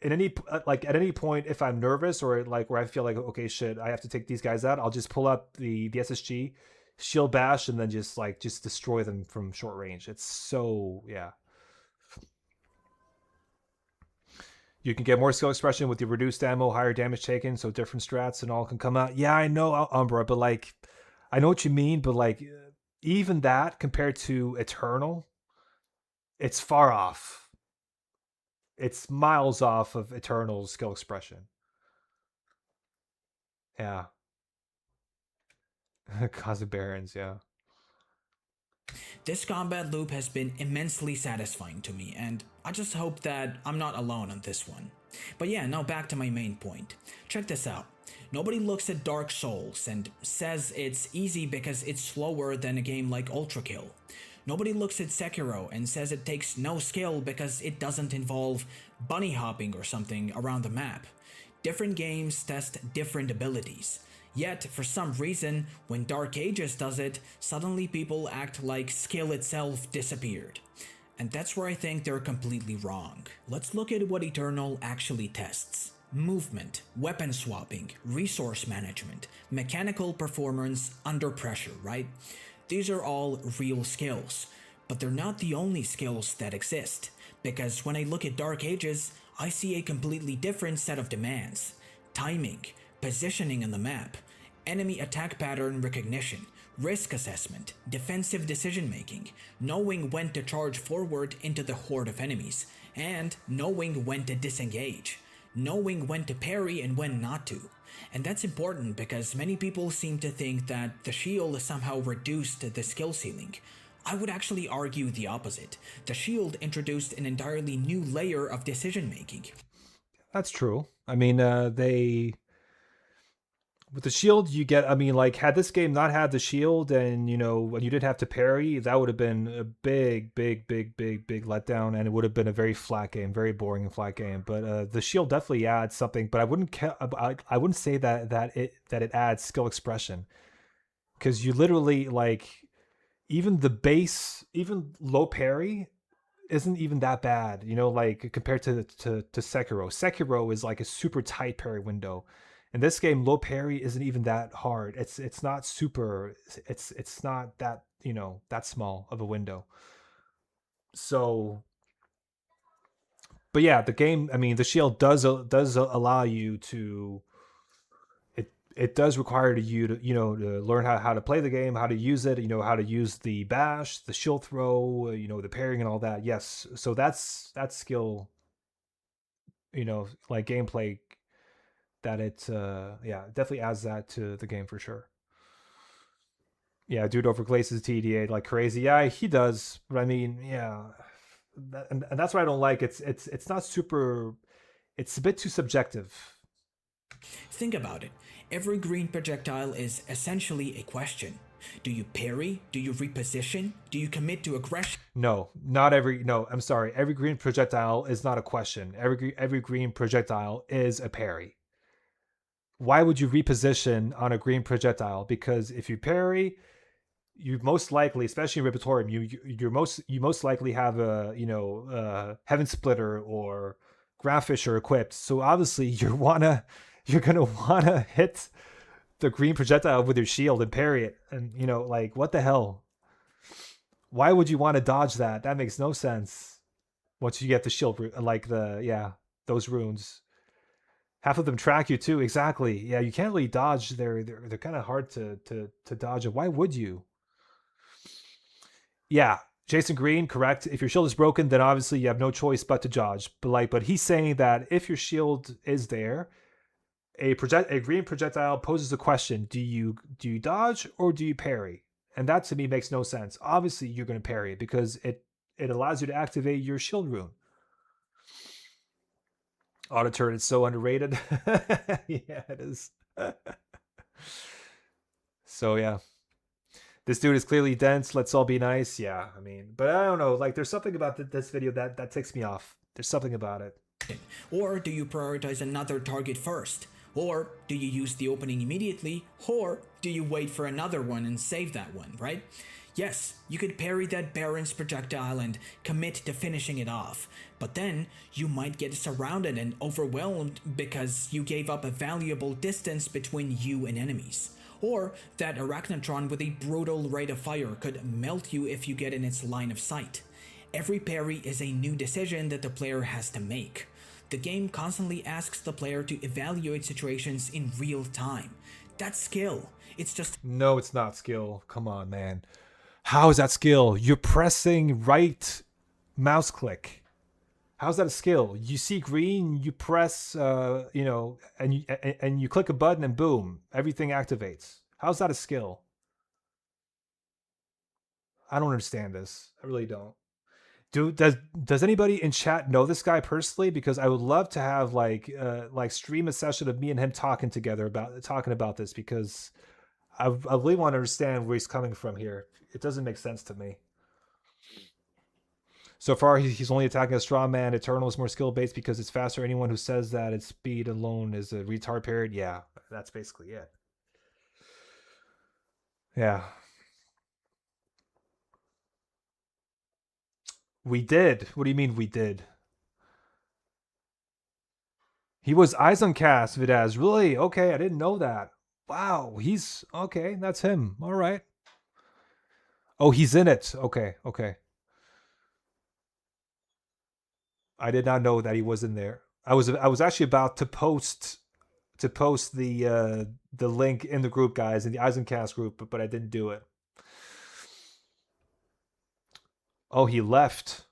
at any point, if I'm nervous or like where I feel like, okay, shit, I have to take these guys out, I'll just pull up the SSG, shield bash, and then just destroy them from short range. It's so, yeah. You can get more skill expression with the reduced ammo, higher damage taken, so different strats and all can come out. Yeah, I know, Umbra, but like, I know what you mean, but like, even that compared to Eternal, it's far off. It's miles off of Eternal's skill expression. Yeah. Cosmic Barons, yeah. This combat loop has been immensely satisfying to me, and I just hope that I'm not alone on this one. But yeah, now back to my main point. Check this out. Nobody looks at Dark Souls and says it's easy because it's slower than a game like Ultra Kill. Nobody looks at Sekiro and says it takes no skill because it doesn't involve bunny hopping or something around the map. Different games test different abilities. Yet, for some reason, when Dark Ages does it, suddenly people act like skill itself disappeared. And that's where I think they're completely wrong. Let's look at what Eternal actually tests. Movement, weapon swapping, resource management, mechanical performance under pressure, right? These are all real skills, but they're not the only skills that exist, because when I look at Dark Ages, I see a completely different set of demands. Timing, positioning on the map, enemy attack pattern recognition, risk assessment, defensive decision making, knowing when to charge forward into the horde of enemies, and knowing when to disengage, knowing when to parry and when not to. And that's important because many people seem to think that the shield somehow reduced the skill ceiling. I would actually argue the opposite. The shield introduced an entirely new layer of decision making. That's true. I mean, they with the shield you get, I mean, like, had this game not had the shield and when you didn't have to parry, that would have been a big letdown, and it would have been a very flat game, very boring and flat game. But the shield definitely adds something, but I wouldn't say that it adds skill expression, because you literally, like, even the base, even low parry isn't even that bad, like, compared to Sekiro. Sekiro is like a super tight parry window. In this game, low parry isn't even that hard. It's not super. It's not that that small of a window. So, but yeah, the game. I mean, the shield does allow you to. It does require you to learn how to play the game, how to use it. How to use the bash, the shield throw. The parrying and all that. Yes, so that's skill. Like gameplay, that it yeah, definitely adds that to the game for sure. Yeah, dude overglaces TDA like crazy. Yeah, he does. But I mean, yeah, and that's what I don't like. It's not super. It's a bit too subjective. Think about it. Every green projectile is essentially a question. Do you parry? Do you reposition? Do you commit to aggression? No, not every. No, I'm sorry. Every green projectile is not a question. Every green projectile is a parry. Why would you reposition on a green projectile? Because if you parry, you most likely, especially in Riptorium, you most likely have a Heaven Splitter or Ground Fisher equipped. So obviously you're gonna wanna hit the green projectile with your shield and parry it. And like, what the hell? Why would you want to dodge that? That makes no sense. Once you get the shield, like those runes. Half of them track you too. Exactly. Yeah, you can't really dodge. They're kind of hard to dodge. And why would you? Yeah, Jason Green, correct. If your shield is broken, then obviously you have no choice but to dodge. But he's saying that if your shield is there, a green projectile poses a question: Do you dodge or do you parry? And that to me makes no sense. Obviously, you're going to parry because it allows you to activate your shield rune. Auto turret is so underrated. Yeah, it is. So yeah, This dude is clearly dense. Let's all be nice. Yeah, I mean, but I don't know. Like, there's something about this video that ticks me off. There's something about it. Or do you prioritize another target first? Or do you use the opening immediately? Or do you wait for another one and save that one, right? Yes, you could parry that Baron's projectile and commit to finishing it off, but then you might get surrounded and overwhelmed because you gave up a valuable distance between you and enemies. Or that Arachnotron with a brutal rate of fire could melt you if you get in its line of sight. Every parry is a new decision that the player has to make. The game constantly asks the player to evaluate situations in real time. That's skill. It's just... No, it's not skill. Come on, man. How is that skill? You're pressing right mouse click. How's that a skill? You see green, you press, and you click a button, and boom, everything activates. How's that a skill? I don't understand this. I really don't. Does anybody in chat know this guy personally? Because I would love to have like stream a session of me and him talking about this, because I really want to understand where he's coming from here. It doesn't make sense to me. So far, he's only attacking a straw man. Eternal is more skill based because it's faster. Anyone who says that its speed alone is a retard period, yeah, that's basically it. Yeah. We did. What do you mean we did? He was eyes on cast, Vidaz. Really? Okay, I didn't know that. Wow, he's okay. That's him. All right. Oh, he's in it. Okay, okay. I did not know that he was in there. I was actually about to post the link in the group, guys, in the Eisencast group, but I didn't do it. Oh, he left.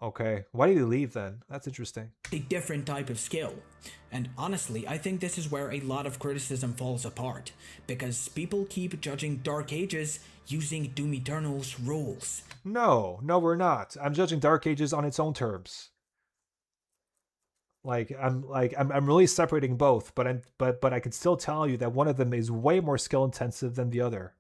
Okay. Why did he leave then? That's interesting. A different type of skill. And honestly, I think this is where a lot of criticism falls apart, because people keep judging Dark Ages using Doom Eternal's rules. No, we're not. I'm judging Dark Ages on its own terms. I'm really separating both, but I can still tell you that one of them is way more skill intensive than the other.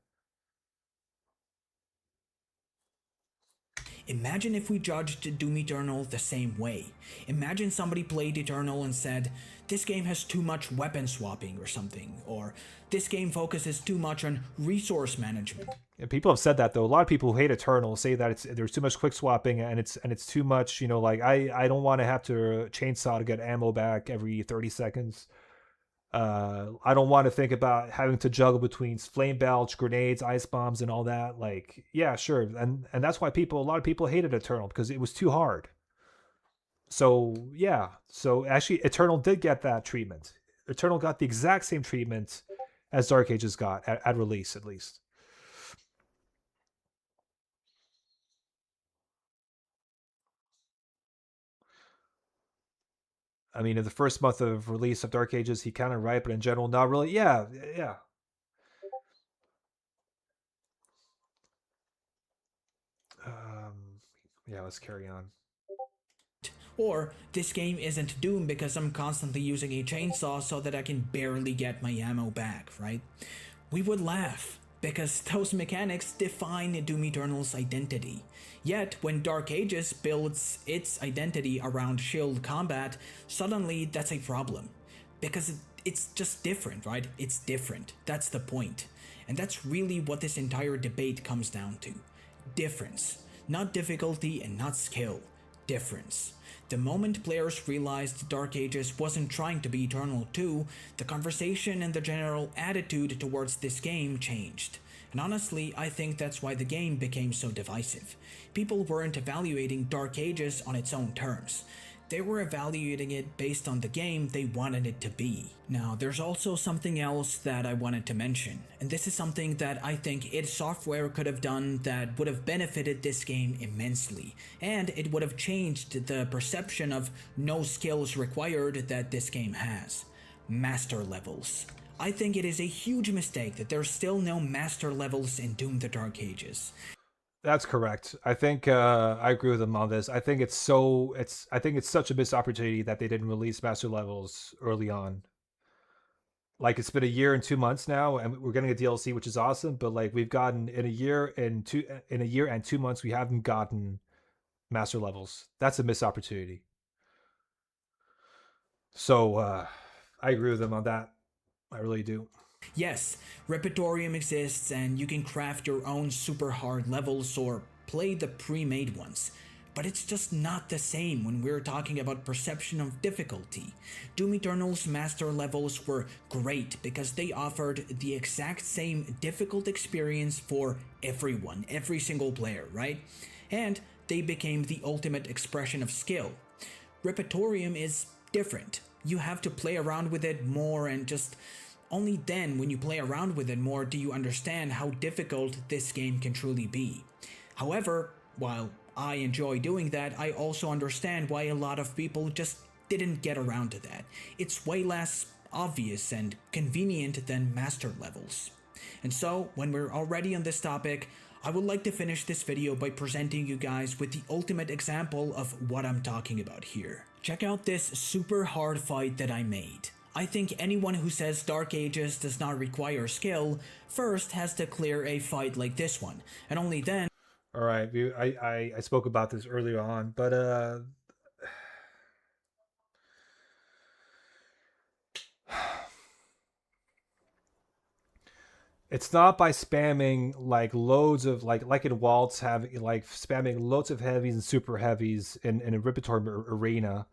Imagine if we judged Doom Eternal the same way. Imagine somebody played Eternal and said, this game has too much weapon swapping or something, or this game focuses too much on resource management. Yeah, people have said that though. A lot of people who hate Eternal say that there's too much quick swapping and it's too much, like I don't want to have to chainsaw to get ammo back every 30 seconds. I don't want to think about having to juggle between flame belch, grenades, ice bombs, and all that. Like, yeah, sure, and that's why a lot of people hated Eternal, because it was too hard. So yeah, so actually, Eternal did get that treatment. Eternal got the exact same treatment as Dark Ages got at release, at least. I mean, in the first month of release of Dark Ages, he kind of right, but in general, not really. Yeah. Yeah, let's carry on. Or, this game isn't Doom because I'm constantly using a chainsaw so that I can barely get my ammo back, right? We would laugh, because those mechanics define Doom Eternal's identity. Yet, when Dark Ages builds its identity around shield combat, suddenly that's a problem. Because it's just different, right? It's different. That's the point. And that's really what this entire debate comes down to. Difference. Not difficulty and not skill. Difference. The moment players realized Dark Ages wasn't trying to be Eternal 2, the conversation and the general attitude towards this game changed. And honestly, I think that's why the game became so divisive. People weren't evaluating Dark Ages on its own terms. They were evaluating it based on the game they wanted it to be. Now, there's also something else that I wanted to mention, and this is something that I think id Software could have done that would have benefited this game immensely, and it would have changed the perception of no skills required that this game has. Master levels. I think it is a huge mistake that there's still no master levels in Doom the Dark Ages. That's correct. I think I agree with him on this. I think it's such a missed opportunity that they didn't release master levels early on. Like it's been a year and 2 months now, and we're getting a DLC, which is awesome. But like we've gotten in a year and 2 months, we haven't gotten master levels. That's a missed opportunity. So I agree with them on that. I really do. Yes, Repertorium exists and you can craft your own super hard levels or play the pre-made ones. But it's just not the same when we're talking about perception of difficulty. Doom Eternal's master levels were great because they offered the exact same difficult experience for everyone, every single player, right? And they became the ultimate expression of skill. Repertorium is different. You have to play around with it more, and just only then, when you play around with it more, do you understand how difficult this game can truly be. However, while I enjoy doing that, I also understand why a lot of people just didn't get around to that. It's way less obvious and convenient than master levels. And so, when we're already on this topic, I would like to finish this video by presenting you guys with the ultimate example of what I'm talking about here. Check out this super hard fight that I made. I think anyone who says Dark Ages does not require skill first has to clear a fight like this one, and only then. All right, I spoke about this earlier on, but it's not by spamming like loads of like in Waltz have like spamming loads of heavies and super heavies in a repertoire arena.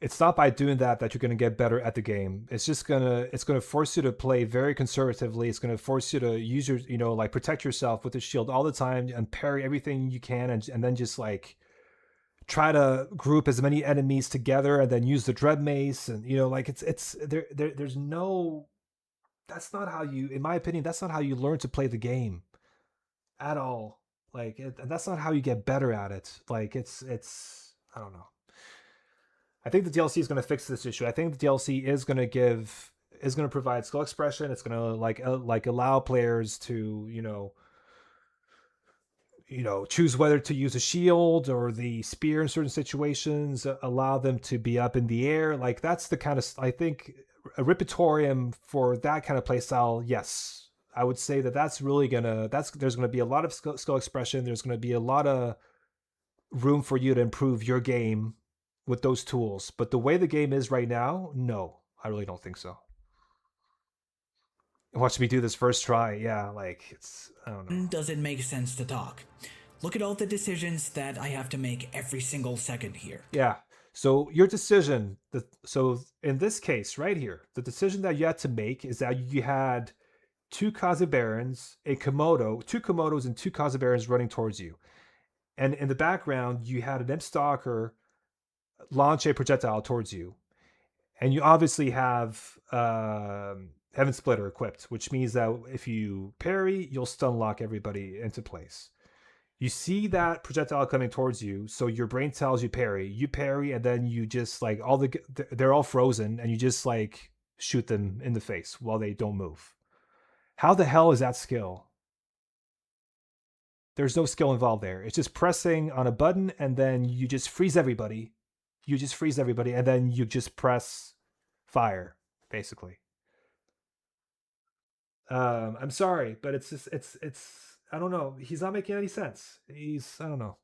It's not by doing that that you're going to get better at the game. It's gonna force you to play very conservatively. It's going to force you to use your like protect yourself with the shield all the time and parry everything you can, and then just like try to group as many enemies together and then use the dread mace, and like it's there's no, that's not how you, in my opinion, that's not how you learn to play the game at all. Like and that's not how you get better at it. Like it's I don't know. I think the DLC is going to fix this issue. I think the DLC is going to provide skill expression. It's going to like allow players to choose whether to use a shield or the spear in certain situations. Allow them to be up in the air. Like that's the kind of, I think a Repertorium for that kind of playstyle. Yes, I would say that's really there's gonna be a lot of skill expression. There's gonna be a lot of room for you to improve your game with those tools. But the way the game is right now, no, I really don't think so. Watch me do this first try. Yeah, like it's, I don't know. Does it make sense to talk? Look at all the decisions that I have to make every single second here. Yeah. So your decision, so in this case right here, the decision that you had to make is that you had two Kaza Barons, a Komodo, two Komodos and two Kaza Barons running towards you. And in the background, you had an Imp Stalker launch a projectile towards you. And you obviously have Heaven Splitter equipped, which means that if you parry, you'll stun lock everybody into place. You see that projectile coming towards you, so your brain tells you parry. You parry, and then you just like they're all frozen, and you just like shoot them in the face while they don't move. How the hell is that skill? There's no skill involved there. It's just pressing on a button, and then you just freeze everybody. You just freeze everybody, and then you just press fire, basically. I'm sorry, but it's just it's I don't know. He's not making any sense. I don't know.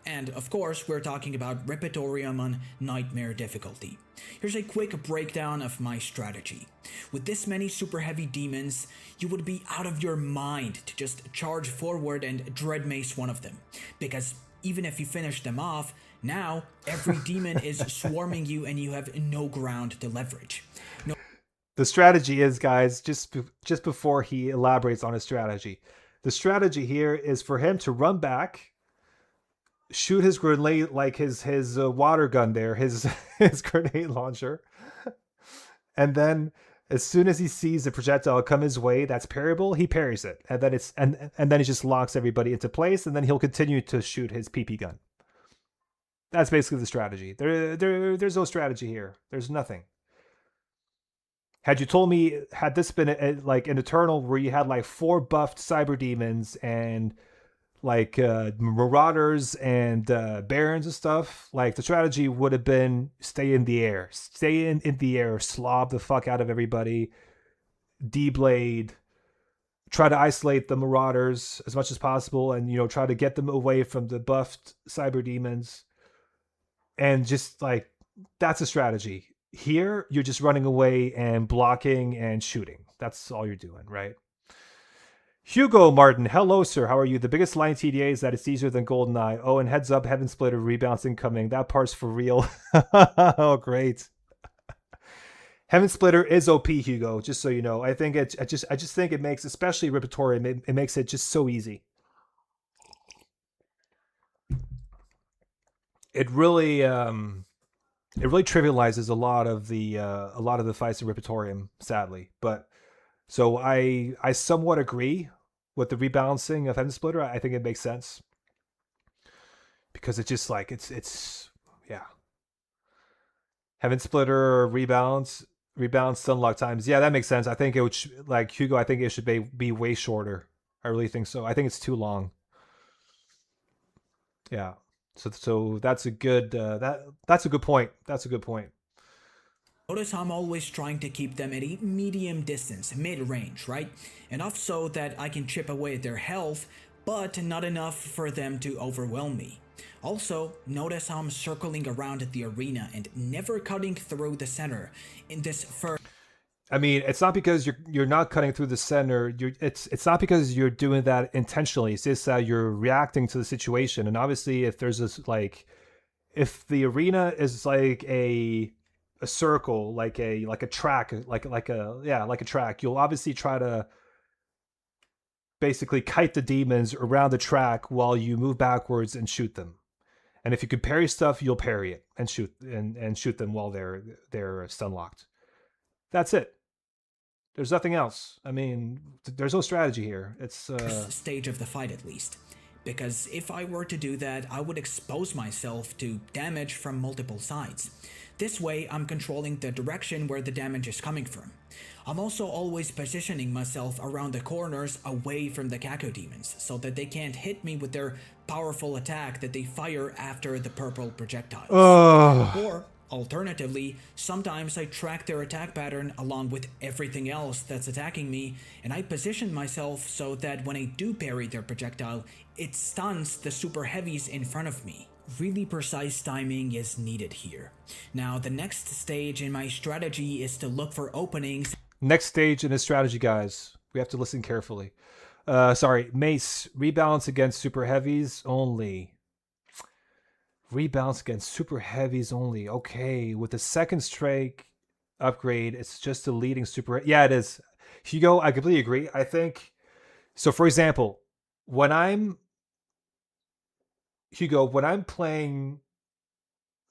And of course, we're talking about Repertorium on Nightmare difficulty. Here's a quick breakdown of my strategy. With this many super heavy demons, you would be out of your mind to just charge forward and dread mace one of them. Because even if you finish them off, now every demon is swarming you and you have no ground to leverage. The strategy is, guys, just before he elaborates on his strategy, the strategy here is for him to run back, shoot his grenade, like his water gun there, his grenade launcher, and then as soon as he sees the projectile come his way that's parryable, he parries it, and then and then he just locks everybody into place, and then he'll continue to shoot his PP gun. That's basically the strategy. There's no strategy here. There's nothing. Had you told me, had this been like an Eternal where you had like 4 buffed cyber demons and like marauders and barons and stuff, like the strategy would have been stay in the air, the air, slob the fuck out of everybody, D-Blade, try to isolate the Marauders as much as possible, and try to get them away from the buffed cyber demons, and just like that's a strategy. Here, you're just running away and blocking and shooting. That's all you're doing, right? Hugo Martin, hello, sir. How are you? The biggest line TDA is that it's easier than GoldenEye. Oh, and heads up, Heaven Splitter rebounds incoming. That part's for real. Oh, great. Heaven Splitter is OP, Hugo. Just so you know, I think I just think it makes, especially Repertorium, it makes it just so easy. It really trivializes a lot of the fights in Repertorium, sadly. But so I somewhat agree with the rebalancing of Heaven Splitter. I think it makes sense because it's just like it's yeah. Heaven Splitter rebalance stunlock times. Yeah, that makes sense. I think it would like Hugo. I think it should be way shorter. I really think so. I think it's too long. Yeah. So that's a good that's a good point. That's a good point. Notice I'm always trying to keep them at a medium distance, mid-range, right? Enough so that I can chip away at their health, but not enough for them to overwhelm me. Also, notice how I'm circling around the arena and never cutting through the center in this first. I mean, it's not because you're not cutting through the center. It's not because you're doing that intentionally. It's just that you're reacting to the situation. And obviously, if there's this like, if the arena is like a circle, like a track, like a track, you'll obviously try to basically kite the demons around the track while you move backwards and shoot them. And if you can parry stuff, you'll parry it and shoot them while they're stun locked. That's it. There's nothing else. I mean, there's no strategy here. It's stage of the fight at least. Because if I were to do that, I would expose myself to damage from multiple sides. This way, I'm controlling the direction where the damage is coming from. I'm also always positioning myself around the corners away from the Cacodemons, so that they can't hit me with their powerful attack that they fire after the purple projectiles. Or, alternatively, sometimes I track their attack pattern along with everything else that's attacking me, and I position myself so that when I do parry their projectile, it stuns the super heavies in front of me. Really precise timing is needed here. Now, the next stage in my strategy is to look for openings. Next stage in his strategy, guys. We have to listen carefully. Mace, rebalance against super heavies only. Rebalance against super heavies only. Okay, with the second strike upgrade, it's just a leading super. Yeah, it is. Hugo, I completely agree. I think so. For example, when I'm playing,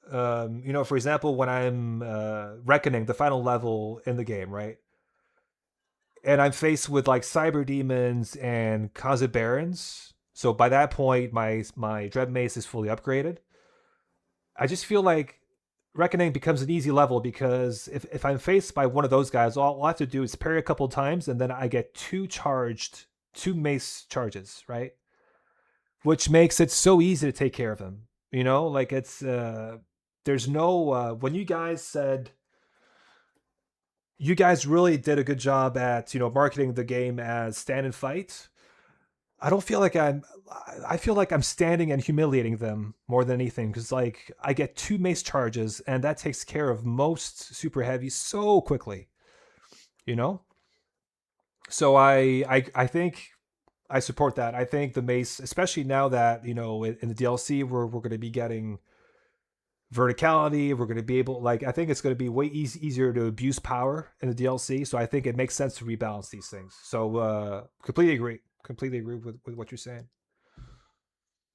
for example, when I'm reckoning the final level in the game, right? And I'm faced with like cyber demons and Khazid Barons. So by that point, my Dread Mace is fully upgraded. I just feel like Reckoning becomes an easy level because if I'm faced by one of those guys, all I have to do is parry a couple times and then I get two mace charges, right? Which makes it so easy to take care of them. Like it's there's no when you guys said you guys really did a good job at marketing the game as stand and fight. I feel like I'm standing and humiliating them more than anything because like I get two mace charges and that takes care of most super heavies so quickly. So I think I support that. I think the mace, especially now that in the DLC we're going to be getting verticality, we're going to be able I think it's going to be way easier to abuse power in the DLC. So I think it makes sense to rebalance these things. So completely agree with what you're saying.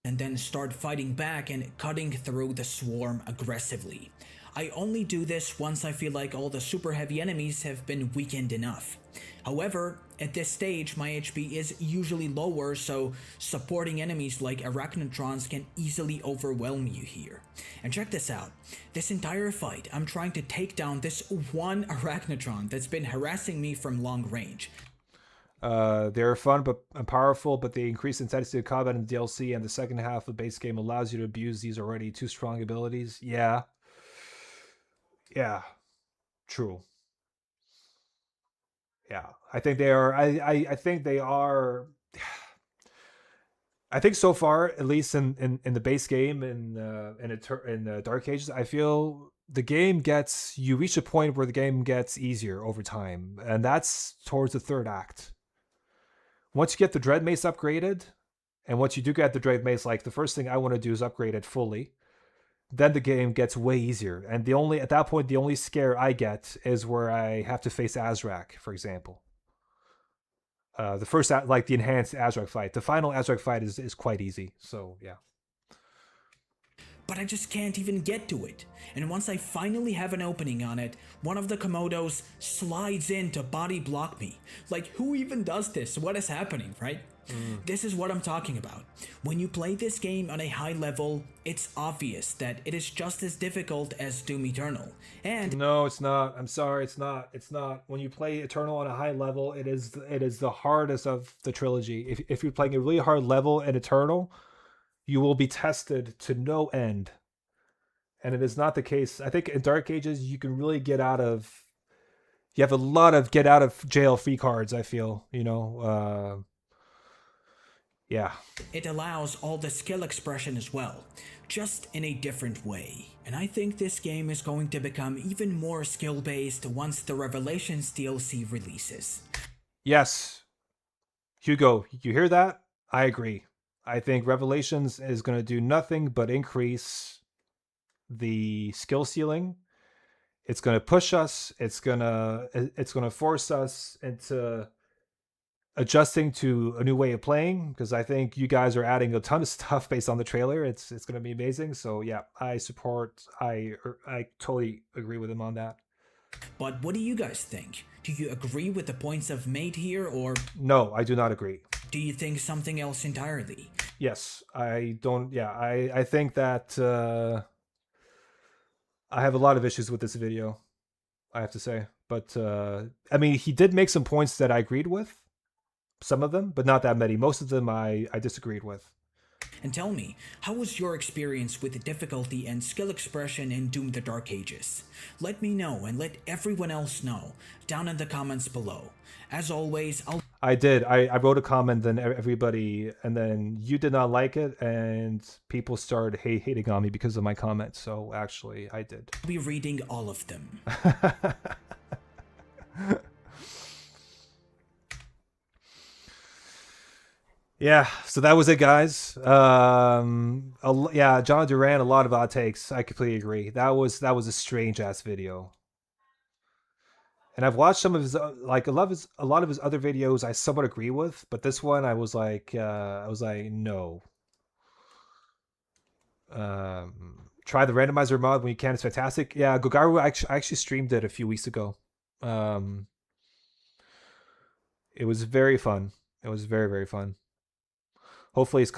And then start fighting back and cutting through the swarm aggressively. I only do this once I feel like all the super heavy enemies have been weakened enough. However, at this stage my HP is usually lower, so supporting enemies like Arachnotrons can easily overwhelm you here. And check this out. This entire fight, I'm trying to take down this one Arachnotron that's been harassing me from long range. They're fun and powerful, but they increase intensity of combat in the DLC, and the second half of the base game allows you to abuse these already too strong abilities. Yeah, true. Yeah, I think they are. I think they are. I think so far, at least in the base game in Dark Ages, I feel the game gets you reach a point where the game gets easier over time, and that's towards the third act. Once you get the Dread Mace upgraded, and once you do get the Dread Mace, like the first thing I want to do is upgrade it fully. Then the game gets way easier, and the only at that point the only scare I get is where I have to face Azrak, for example. The first like the enhanced Azrak fight. The final Azrak fight is quite easy. So yeah. But I just can't even get to it. And once I finally have an opening on it, one of the Komodos slides in to body block me. Like, who even does this? What is happening, right? This is what I'm talking about. When you play this game on a high level, it's obvious that it is just as difficult as Doom Eternal. And no, it's not. I'm sorry, it's not. It's not. When you play Eternal on a high level, it is the hardest of the trilogy. If you're playing a really hard level in Eternal, you will be tested to no end. And it is not the case. I think in Dark Ages you can really get out of you have a lot of get out of jail free cards, I feel, yeah. it allows all the skill expression as well, just in a different way. And I think this game is going to become even more skill based once the Revelations DLC releases. Yes. Hugo, you hear that? I agree. I think Revelations is going to do nothing but increase the skill ceiling. It's going to push us. It's going to force us into adjusting to a new way of playing, because I think you guys are adding a ton of stuff based on the trailer. It's going to be amazing. So yeah, I totally agree with him on that. But what do you guys think? Do you agree with the points I've made here, or no, I do not agree. Do you think something else entirely? Yes, I don't. Yeah, I think that I have a lot of issues with this video, I have to say. But I mean, he did make some points that I agreed with. Some of them, but not that many. Most of them I disagreed with. And tell me, how was your experience with the difficulty and skill expression in Doom the Dark Ages? Let me know and let everyone else know down in the comments below. As always, I did. I wrote a comment, then everybody, and then you did not like it, and people started hating on me because of my comment. So actually, I did. I'll be reading all of them. Yeah, so that was it, guys. Yeah, John Duran, a lot of odd takes. I completely agree. That was a strange ass video. And I've watched some of his like a lot of his other videos I somewhat agree with, but this one I was like no. Try the randomizer mod when you can. It's fantastic. Yeah, Gogaru, I actually streamed it a few weeks ago. It was very fun. It was very, very fun. Hopefully his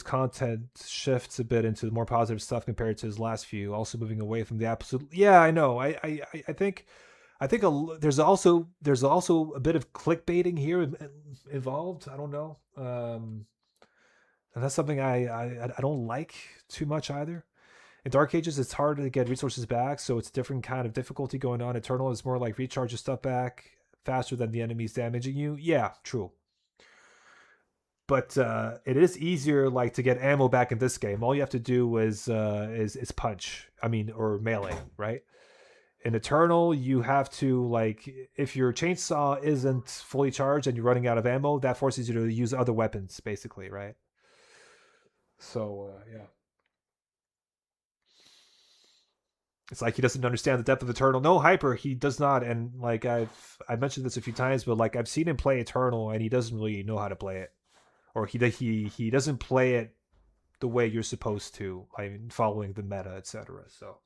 content shifts a bit into more positive stuff compared to his last few. Also moving away from the absolute. Yeah, I know. I think there's also a bit of clickbaiting here involved. I don't know. And that's something I don't like too much either. In Dark Ages, it's hard to get resources back, so it's a different kind of difficulty going on. Eternal is more like recharge your stuff back faster than the enemies damaging you. Yeah, true. But it is easier, like, to get ammo back in this game. All you have to do is punch. I mean, or melee, right? In Eternal, you have to, like, if your chainsaw isn't fully charged and you're running out of ammo, that forces you to use other weapons, basically, right? So yeah. It's like he doesn't understand the depth of Eternal. No, Hyper, he does not. And like I mentioned this a few times, but like I've seen him play Eternal, and he doesn't really know how to play it, or he doesn't play it the way you're supposed to, I mean, following the meta, etc. So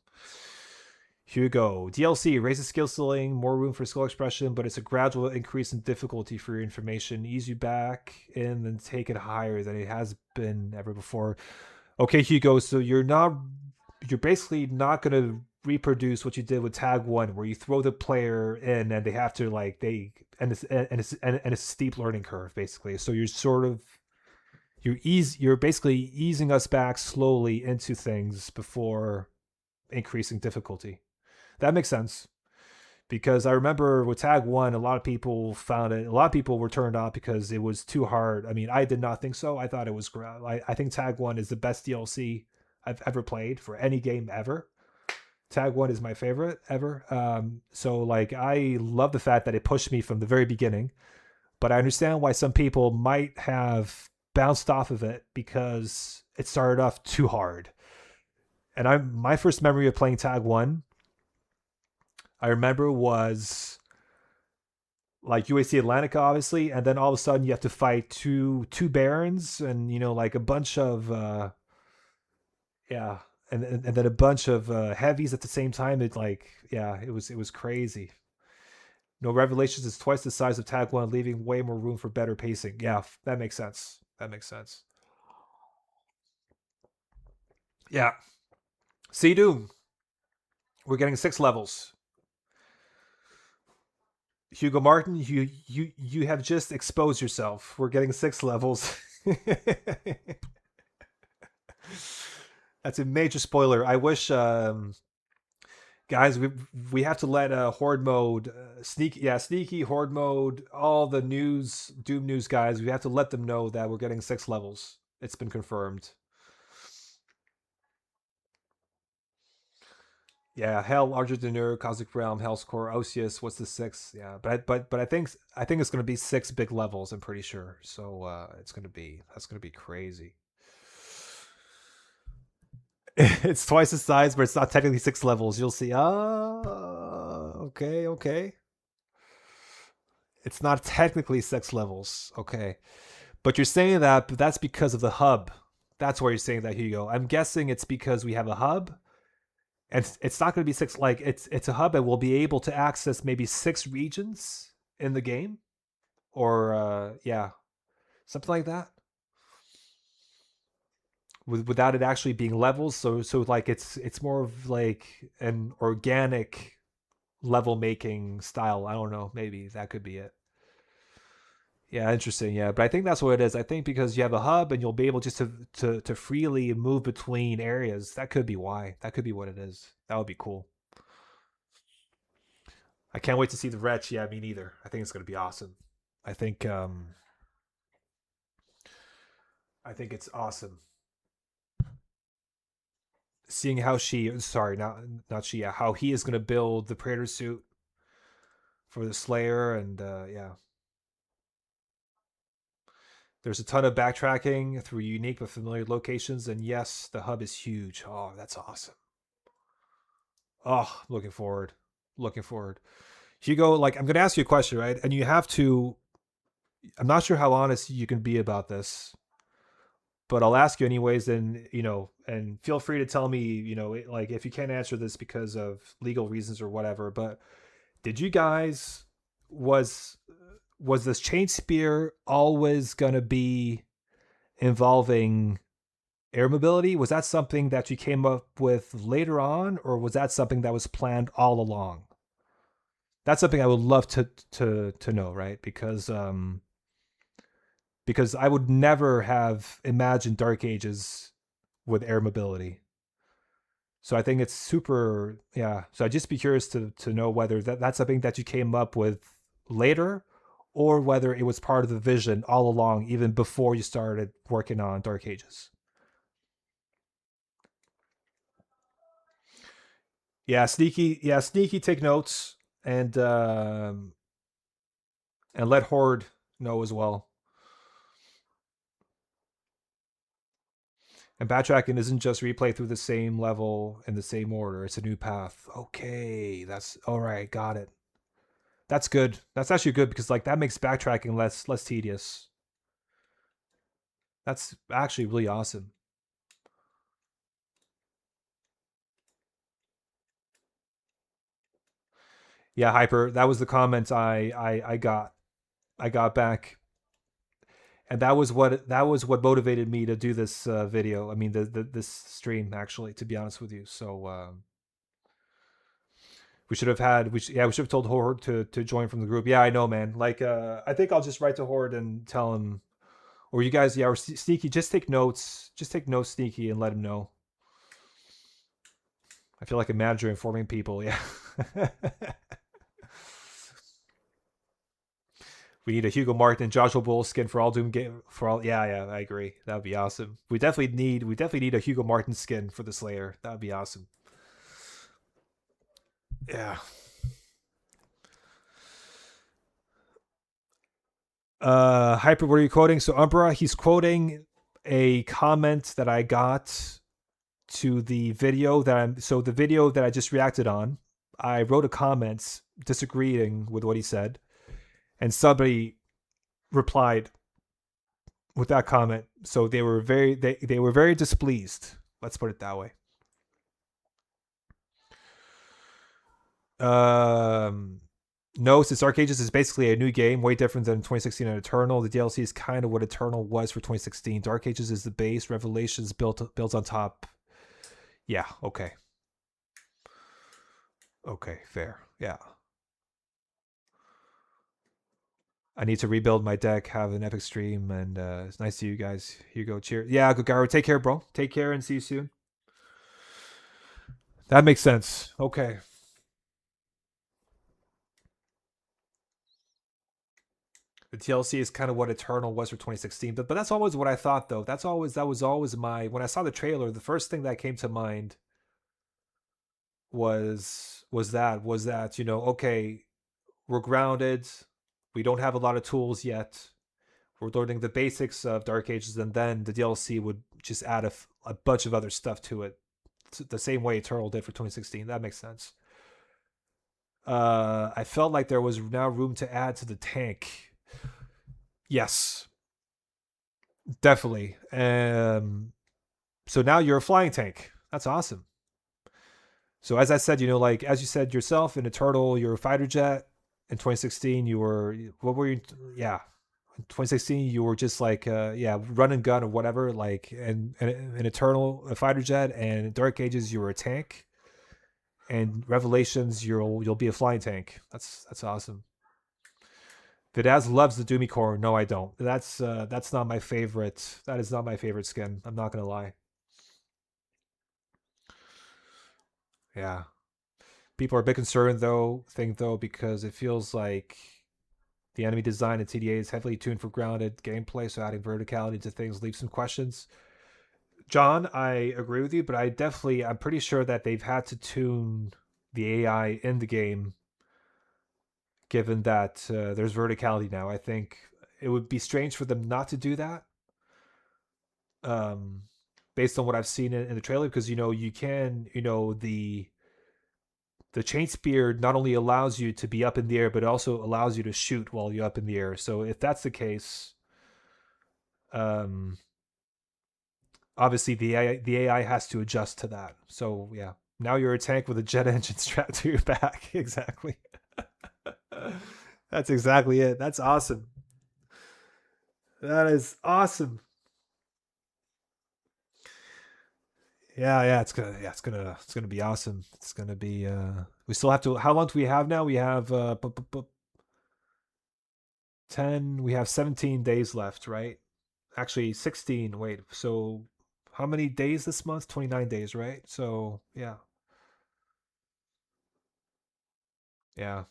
Hugo, DLC raises skill ceiling, more room for skill expression, but it's a gradual increase in difficulty for your information. Ease you back in, then take it higher than it has been ever before. Okay, Hugo, so you're basically not gonna reproduce what you did with Tag 1, where you throw the player in and they have to it's a steep learning curve, basically. So you're basically easing us back slowly into things before increasing difficulty. That makes sense. because I remember with Tag 1, a lot of people found it, a lot of people were turned off because it was too hard. I mean, I did not think so. I thought it was great. I think Tag 1 is the best DLC I've ever played for any game ever. Tag 1 is my favorite ever. So like I love the fact that it pushed me from the very beginning, but I understand why some people might have bounced off of it because it started off too hard. And my first memory of playing Tag 1, I remember, was like UAC Atlantica, obviously, and then all of a sudden you have to fight two barons and like a bunch of yeah, and then a bunch of heavies at the same time. It like yeah, it was crazy. No, Revelations is twice the size of Tag 1, leaving way more room for better pacing. Yeah, that makes sense. That makes sense. Yeah. See Doom. We're getting 6 levels. Hugo Martin, you have just exposed yourself. We're getting 6 levels. That's a major spoiler. I wish guys, we have to let horde mode sneaky horde mode, all the news Doom news guys, we have to let them know that we're getting 6 levels. It's been confirmed. Yeah, Hell, Argent Denur, Cosmic Realm, Hell's Core, Osius. What's the 6? Yeah, but I think it's gonna be 6 big levels. I'm pretty sure. So that's gonna be crazy. It's twice the size, but it's not technically 6 levels. You'll see. Okay, okay. It's not technically 6 levels. Okay, but you're saying that, but that's because of the hub. That's why you're saying that, Hugo. I'm guessing it's because we have a hub, and it's not going to be 6. Like it's a hub, and we'll be able to access maybe 6 regions in the game, or yeah, something like that, without it actually being levels. So like it's more of like an organic level making style. I don't know. Maybe that could be it. Yeah, interesting. Yeah, but I think that's what it is. I think because you have a hub and you'll be able just to freely move between areas. That could be why. That could be what it is. That would be cool. I can't wait to see the Wretch. Yeah, me neither. I think it's gonna be awesome. I think I think it's awesome. Seeing how she, sorry, not she, yeah, how he is gonna build the Praetor suit for the Slayer, and yeah, there's a ton of backtracking through unique but familiar locations, and yes, the hub is huge. Oh, that's awesome. Oh, looking forward. Looking forward. Hugo, like, I'm going to ask you a question, right? And you have to, I'm not sure how honest you can be about this, but I'll ask you anyways. And, and feel free to tell me, like, if you can't answer this because of legal reasons or whatever, but did you guys, was, was this chain spear always going to be involving air mobility? Was that something that you came up with later on, or was that something that was planned all along? That's something I would love to know, right? Because I would never have imagined Dark Ages with air mobility. So I think it's super, yeah. So I'd just be curious to know whether that's something that you came up with later, or whether it was part of the vision all along, even before you started working on Dark Ages. Yeah, sneaky. Yeah, sneaky. Take notes, and let Horde know as well. And backtracking isn't just replay through the same level in the same order. It's a new path. Okay, that's all right. Got it. That's good. That's actually good because like that makes backtracking less tedious. That's actually really awesome. Yeah, Hyper. That was the comments I got back, and that was what motivated me to do this video. I mean, this stream actually, to be honest with you. So we should have had we should have told Horde to join from the group. Yeah, I know, man. Like I think I'll just write to Horde and tell him, or you guys, yeah, or Sneaky, just take notes. Just take notes, Sneaky, and let him know. I feel like a manager informing people. Yeah. We need a Hugo Martin and Joshua Bull skin for all Doom game for all. Yeah, yeah, I agree. That would be awesome. We definitely need a Hugo Martin skin for the Slayer. That would be awesome. Yeah. Hyper, what are you quoting? So Umbra, he's quoting a comment that I got to the video that I'm so the video that I just reacted on. I wrote a comment disagreeing with what he said, and somebody replied with that comment. So they were very displeased. Let's put it that way. Um no, since Dark Ages is basically a new game, way different than 2016 and Eternal. The DLC is kind of what Eternal was for 2016. Dark Ages is the base, Revelations built on top. Yeah, okay. Okay, fair. Yeah. I need to rebuild my deck, have an epic stream, and it's nice to see you guys. Hugo, cheers. Yeah, Gagaru, take care, bro. Take care and see you soon. That makes sense. Okay. The TLC is kind of what Eternal was for 2016, but that's always what I thought though. That was always my when I saw the trailer, the first thing that came to mind was that okay, we're grounded, we don't have a lot of tools yet, we're learning the basics of Dark Ages, and then the DLC would just add a bunch of other stuff to it, the same way Eternal did for 2016. That makes sense. I felt like there was now room to add to the tank. Yes, definitely. So now you're a flying tank. That's awesome. So as I said, like as you said yourself in Eternal, you're a fighter jet. In 2016, you were what were you? Yeah, in 2016 you were just like yeah, run and gun or whatever. Like and in Eternal, a fighter jet, and in Dark Ages you were a tank, and Revelations you'll be a flying tank. That's awesome. Vidaz loves the Doomy Core. No, I don't. That's not my favorite. That is not my favorite skin. I'm not gonna lie. Yeah. People are a bit concerned though, because it feels like the enemy design in TDA is heavily tuned for grounded gameplay, so adding verticality to things leaves some questions. John, I agree with you, but I'm pretty sure that they've had to tune the AI in the game, given that there's verticality now. I think it would be strange for them not to do that, um, based on what I've seen in the trailer, because you can, the chain spear not only allows you to be up in the air, but it also allows you to shoot while you're up in the air. So if that's the case, um, obviously the AI has to adjust to that. So yeah, now you're a tank with a jet engine strapped to your back. Exactly. That's exactly it. That's awesome. That is awesome. It's gonna be awesome. It's gonna be we still have to how long do we have now? We have 10 we have 17 days left, right? Actually 16. Wait, so how many days this month? 29 days, right? So yeah. Yeah.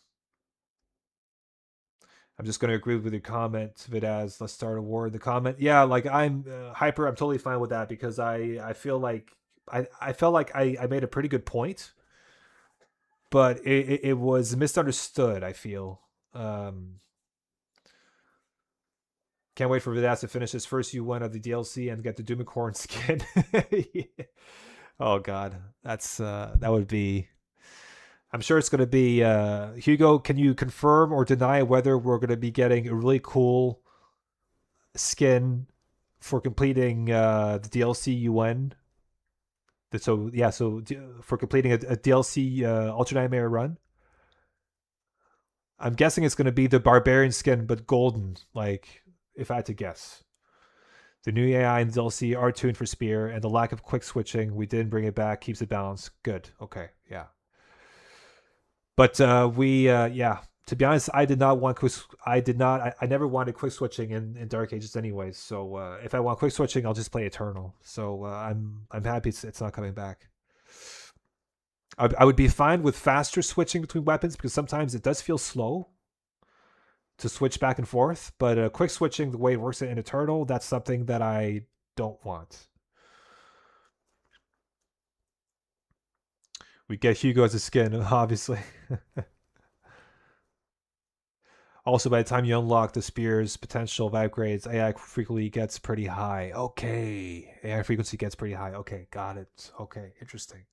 I'm just gonna agree with your comment, Vidaz. Let's start a war in the comment. Yeah, like I'm hyper. I'm totally fine with that because I feel like I felt like I made a pretty good point, but it was misunderstood. I feel. Um, can't wait for Vidaz to finish his first U1 of the DLC and get the Doomicorn skin. Yeah. Oh God, that would be. I'm sure it's going to be Hugo. Can you confirm or deny whether we're going to be getting a really cool skin for completing the DLC UN? So yeah, for completing a DLC Ultra Nightmare run, I'm guessing it's going to be the Barbarian skin, but golden. Like if I had to guess, the new AI in the DLC are tuned for spear, and the lack of quick switching, we didn't bring it back, keeps it balanced. Good. Okay. Yeah. But yeah. To be honest, I did not want quick. I did not. I never wanted quick switching in Dark Ages, anyways. So if I want quick switching, I'll just play Eternal. So I'm happy it's not coming back. I would be fine with faster switching between weapons because sometimes it does feel slow. to switch back and forth, but quick switching the way it works in Eternal, that's something that I don't want. We get Hugo as a skin, obviously. Also, by the time you unlock the spear's potential of upgrades, AI frequency gets pretty high. Okay. AI frequency gets pretty high. Okay, got it. Okay, interesting.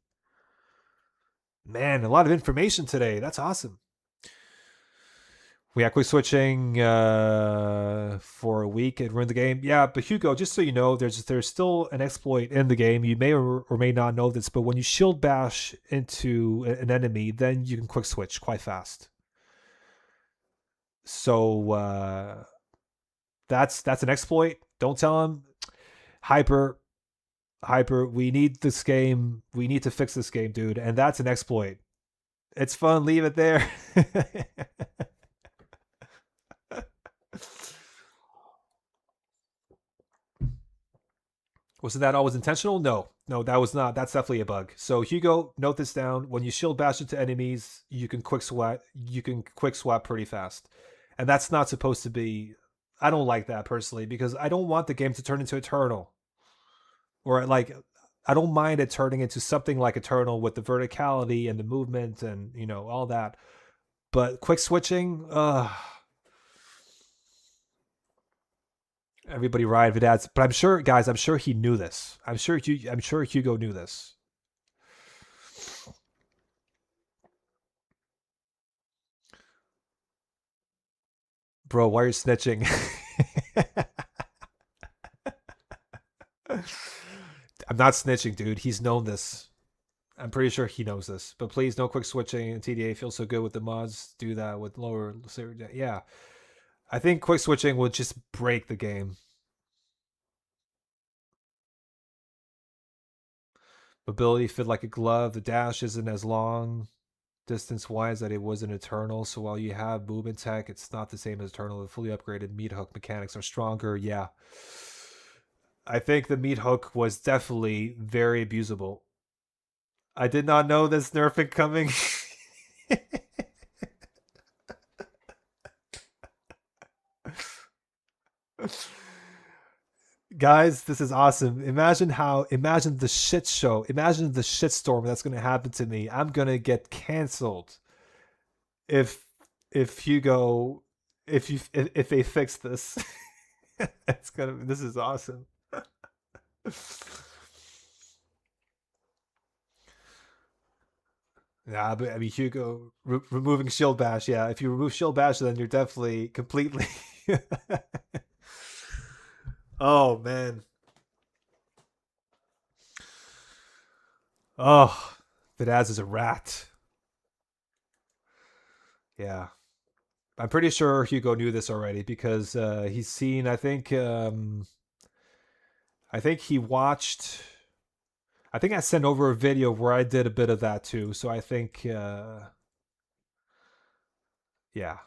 Man, a lot of information today. That's awesome. We had quick switching for a week. It ruined the game. Yeah, but Hugo, just so you know, there's still an exploit in the game. You may or may not know this, but when you shield bash into an enemy, then you can quick switch quite fast. So that's an exploit. Don't tell him. Hyper, we need this game. We need to fix this game, dude. And that's an exploit. It's fun. Leave it there. Wasn't that always intentional? No, that was not. That's definitely a bug. So Hugo, note this down. When you shield bash into enemies, you can quick swap. You can quick swap pretty fast, and that's not supposed to be. I don't like that personally because I don't want the game to turn into Eternal, or like I don't mind it turning into something like Eternal with the verticality and the movement and all that. But quick switching, everybody ride Vidad's, but I'm sure, guys, I'm sure he knew this. I'm sure Hugo knew this. Bro, why are you snitching? I'm not snitching, dude. He's known this. I'm pretty sure he knows this. But please, no quick switching. TDA feels so good with the mods. Do that with lower. Yeah, I think quick switching would just break the game. Mobility fit like a glove. The dash isn't as long distance wise that it was in Eternal. So while you have movement tech, it's not the same as Eternal. The fully upgraded meat hook mechanics are stronger. Yeah. I think the meat hook was definitely very abusable. I did not know this nerfing coming. Guys, this is awesome. Imagine the shit show. Imagine the shitstorm that's gonna happen to me. I'm gonna get canceled if Hugo if they fix this. This is awesome. Yeah, but I mean Hugo removing shield bash. Yeah, if you remove shield bash, then you're definitely completely. Oh man. Oh, Vidaz is a rat. Yeah. I'm pretty sure Hugo knew this already because he's seen. I think he watched. I think I sent over a video where I did a bit of that too. So I think, yeah,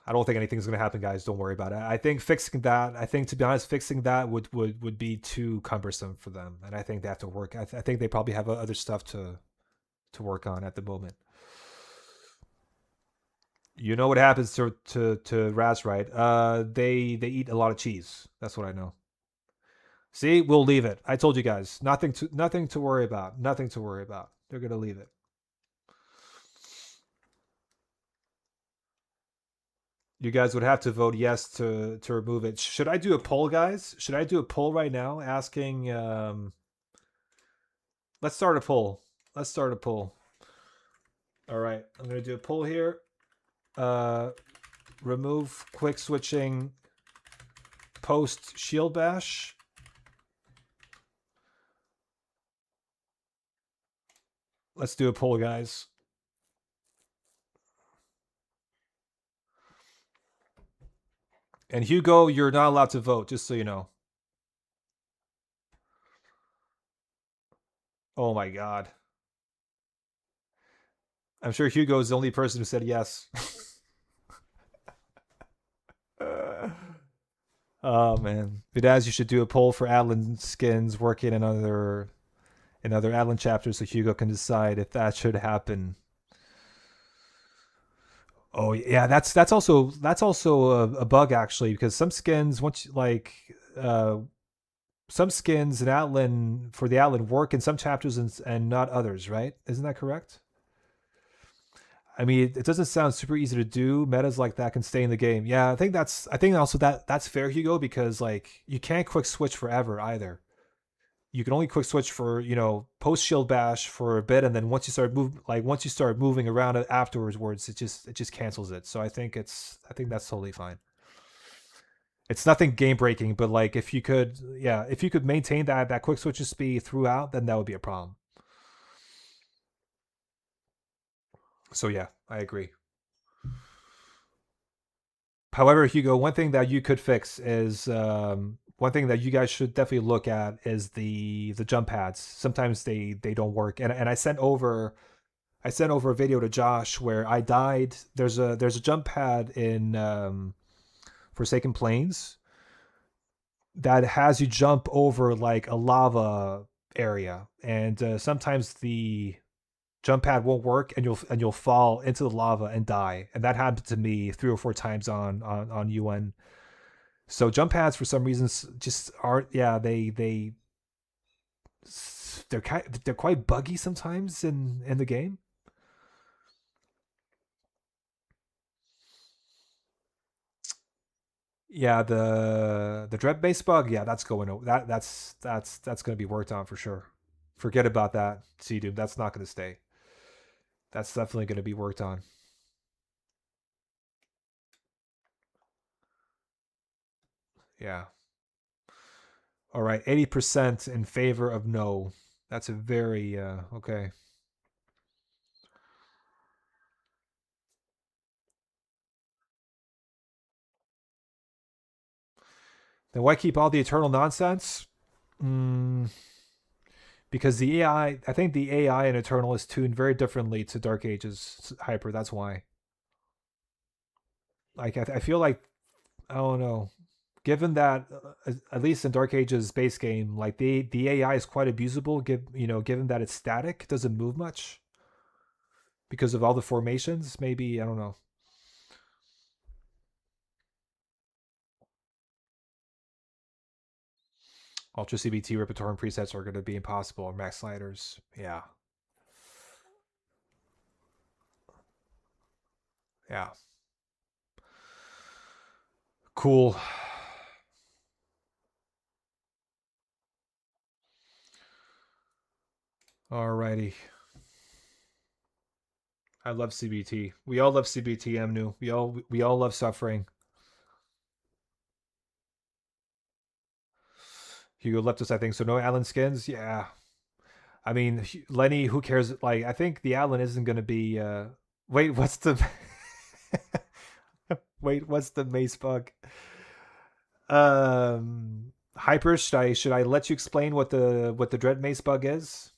I don't think anything's gonna happen, guys. Don't worry about it. I think fixing that. I think to be honest, fixing that would be too cumbersome for them, and I think they have to work. I think they probably have other stuff to work on at the moment. You know what happens to rats, right? They eat a lot of cheese. That's what I know. See, we'll leave it. I told you guys, nothing to worry about. Nothing to worry about. They're gonna leave it. You guys would have to vote yes to remove it. Should I do a poll, guys? Should I do a poll right now asking? Let's start a poll. Let's start a poll. All right, I'm gonna do a poll here. Remove quick switching post shield bash. Let's do a poll, guys. And Hugo, you're not allowed to vote, just so you know. Oh my god. I'm sure Hugo is the only person who said yes. Oh man. But as you should do a poll for Adlin skins working in other Adlin chapters so Hugo can decide if that should happen. Oh yeah, that's also a bug actually, because some skins once uh some skins in Outland for the Outland work in some chapters and not others, right? Isn't that correct? I mean, it doesn't sound super easy to do. Metas like that can stay in the game. Yeah, I think also that's fair, Hugo, because like you can't quick switch forever either. You can only quick switch for post shield bash for a bit, and then once you start moving around it afterwards, it just cancels it. So I think that's totally fine. It's nothing game breaking, but like if you could maintain that quick switch speed throughout, then that would be a problem. So yeah, I agree. However, Hugo, one thing that you could fix is one thing that you guys should definitely look at is the jump pads. Sometimes they don't work, and I sent over a video to Josh where I died. There's a jump pad in Forsaken Plains that has you jump over like a lava area, and sometimes the jump pad won't work, and you'll fall into the lava and die. And that happened to me 3 or 4 times on UN. So jump pads for some reasons just aren't. Yeah, they're quite buggy sometimes in the game. Yeah, the dread base bug. Yeah, that's going over. That's going to be worked on for sure. Forget about that, C Doom. That's not going to stay. That's definitely going to be worked on. Yeah. All right, 80% in favor of no. That's a very okay. Then why keep all the eternal nonsense? Mm, because the I think the AI in Eternal is tuned very differently to Dark Ages Hyper. That's why. Like I feel like I don't know. Given that at least in Dark Ages base game, like the AI is quite abusable. Given that it's static, it doesn't move much because of all the formations. Maybe I don't know. Ultra CBT repertoire and presets are going to be impossible. Or max sliders, yeah, yeah, cool. Alrighty. I love CBT. We all love CBT, Amnu. We all love suffering. Hugo left us, I think. So no Allen skins. Yeah. I mean, Lenny. Who cares? Like, I think the Allen isn't going to be. Wait, what's the? Wait, what's the mace bug? Hyper. Should I let you explain what the dread mace bug is?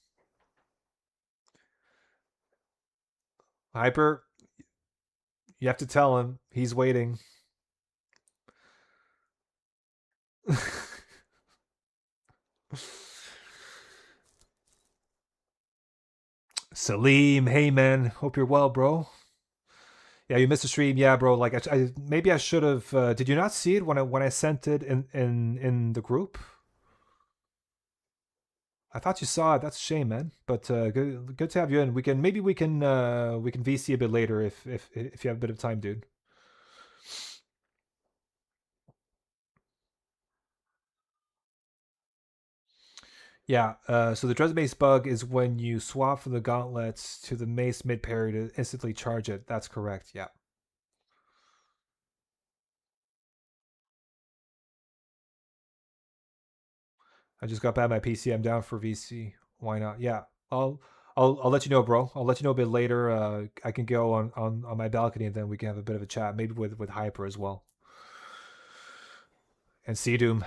Hyper. You have to tell him. He's waiting. Salim, hey man, hope you're well, bro. Yeah, you missed the stream. Yeah, bro. Like, maybe I should have. Did you not see it when I sent it in the group? I thought you saw it. That's a shame, man. But good to have you in. We can VC a bit later if you have a bit of time, dude. Yeah. So the Dresden Mace bug is when you swap from the gauntlets to the mace mid parry to instantly charge it. That's correct. Yeah. I just got back my PC. I'm down for VC. Why not? Yeah. I'll let you know, bro. I'll let you know a bit later. I can go on my balcony and then we can have a bit of a chat, maybe with Hyper as well. And Sea Doom.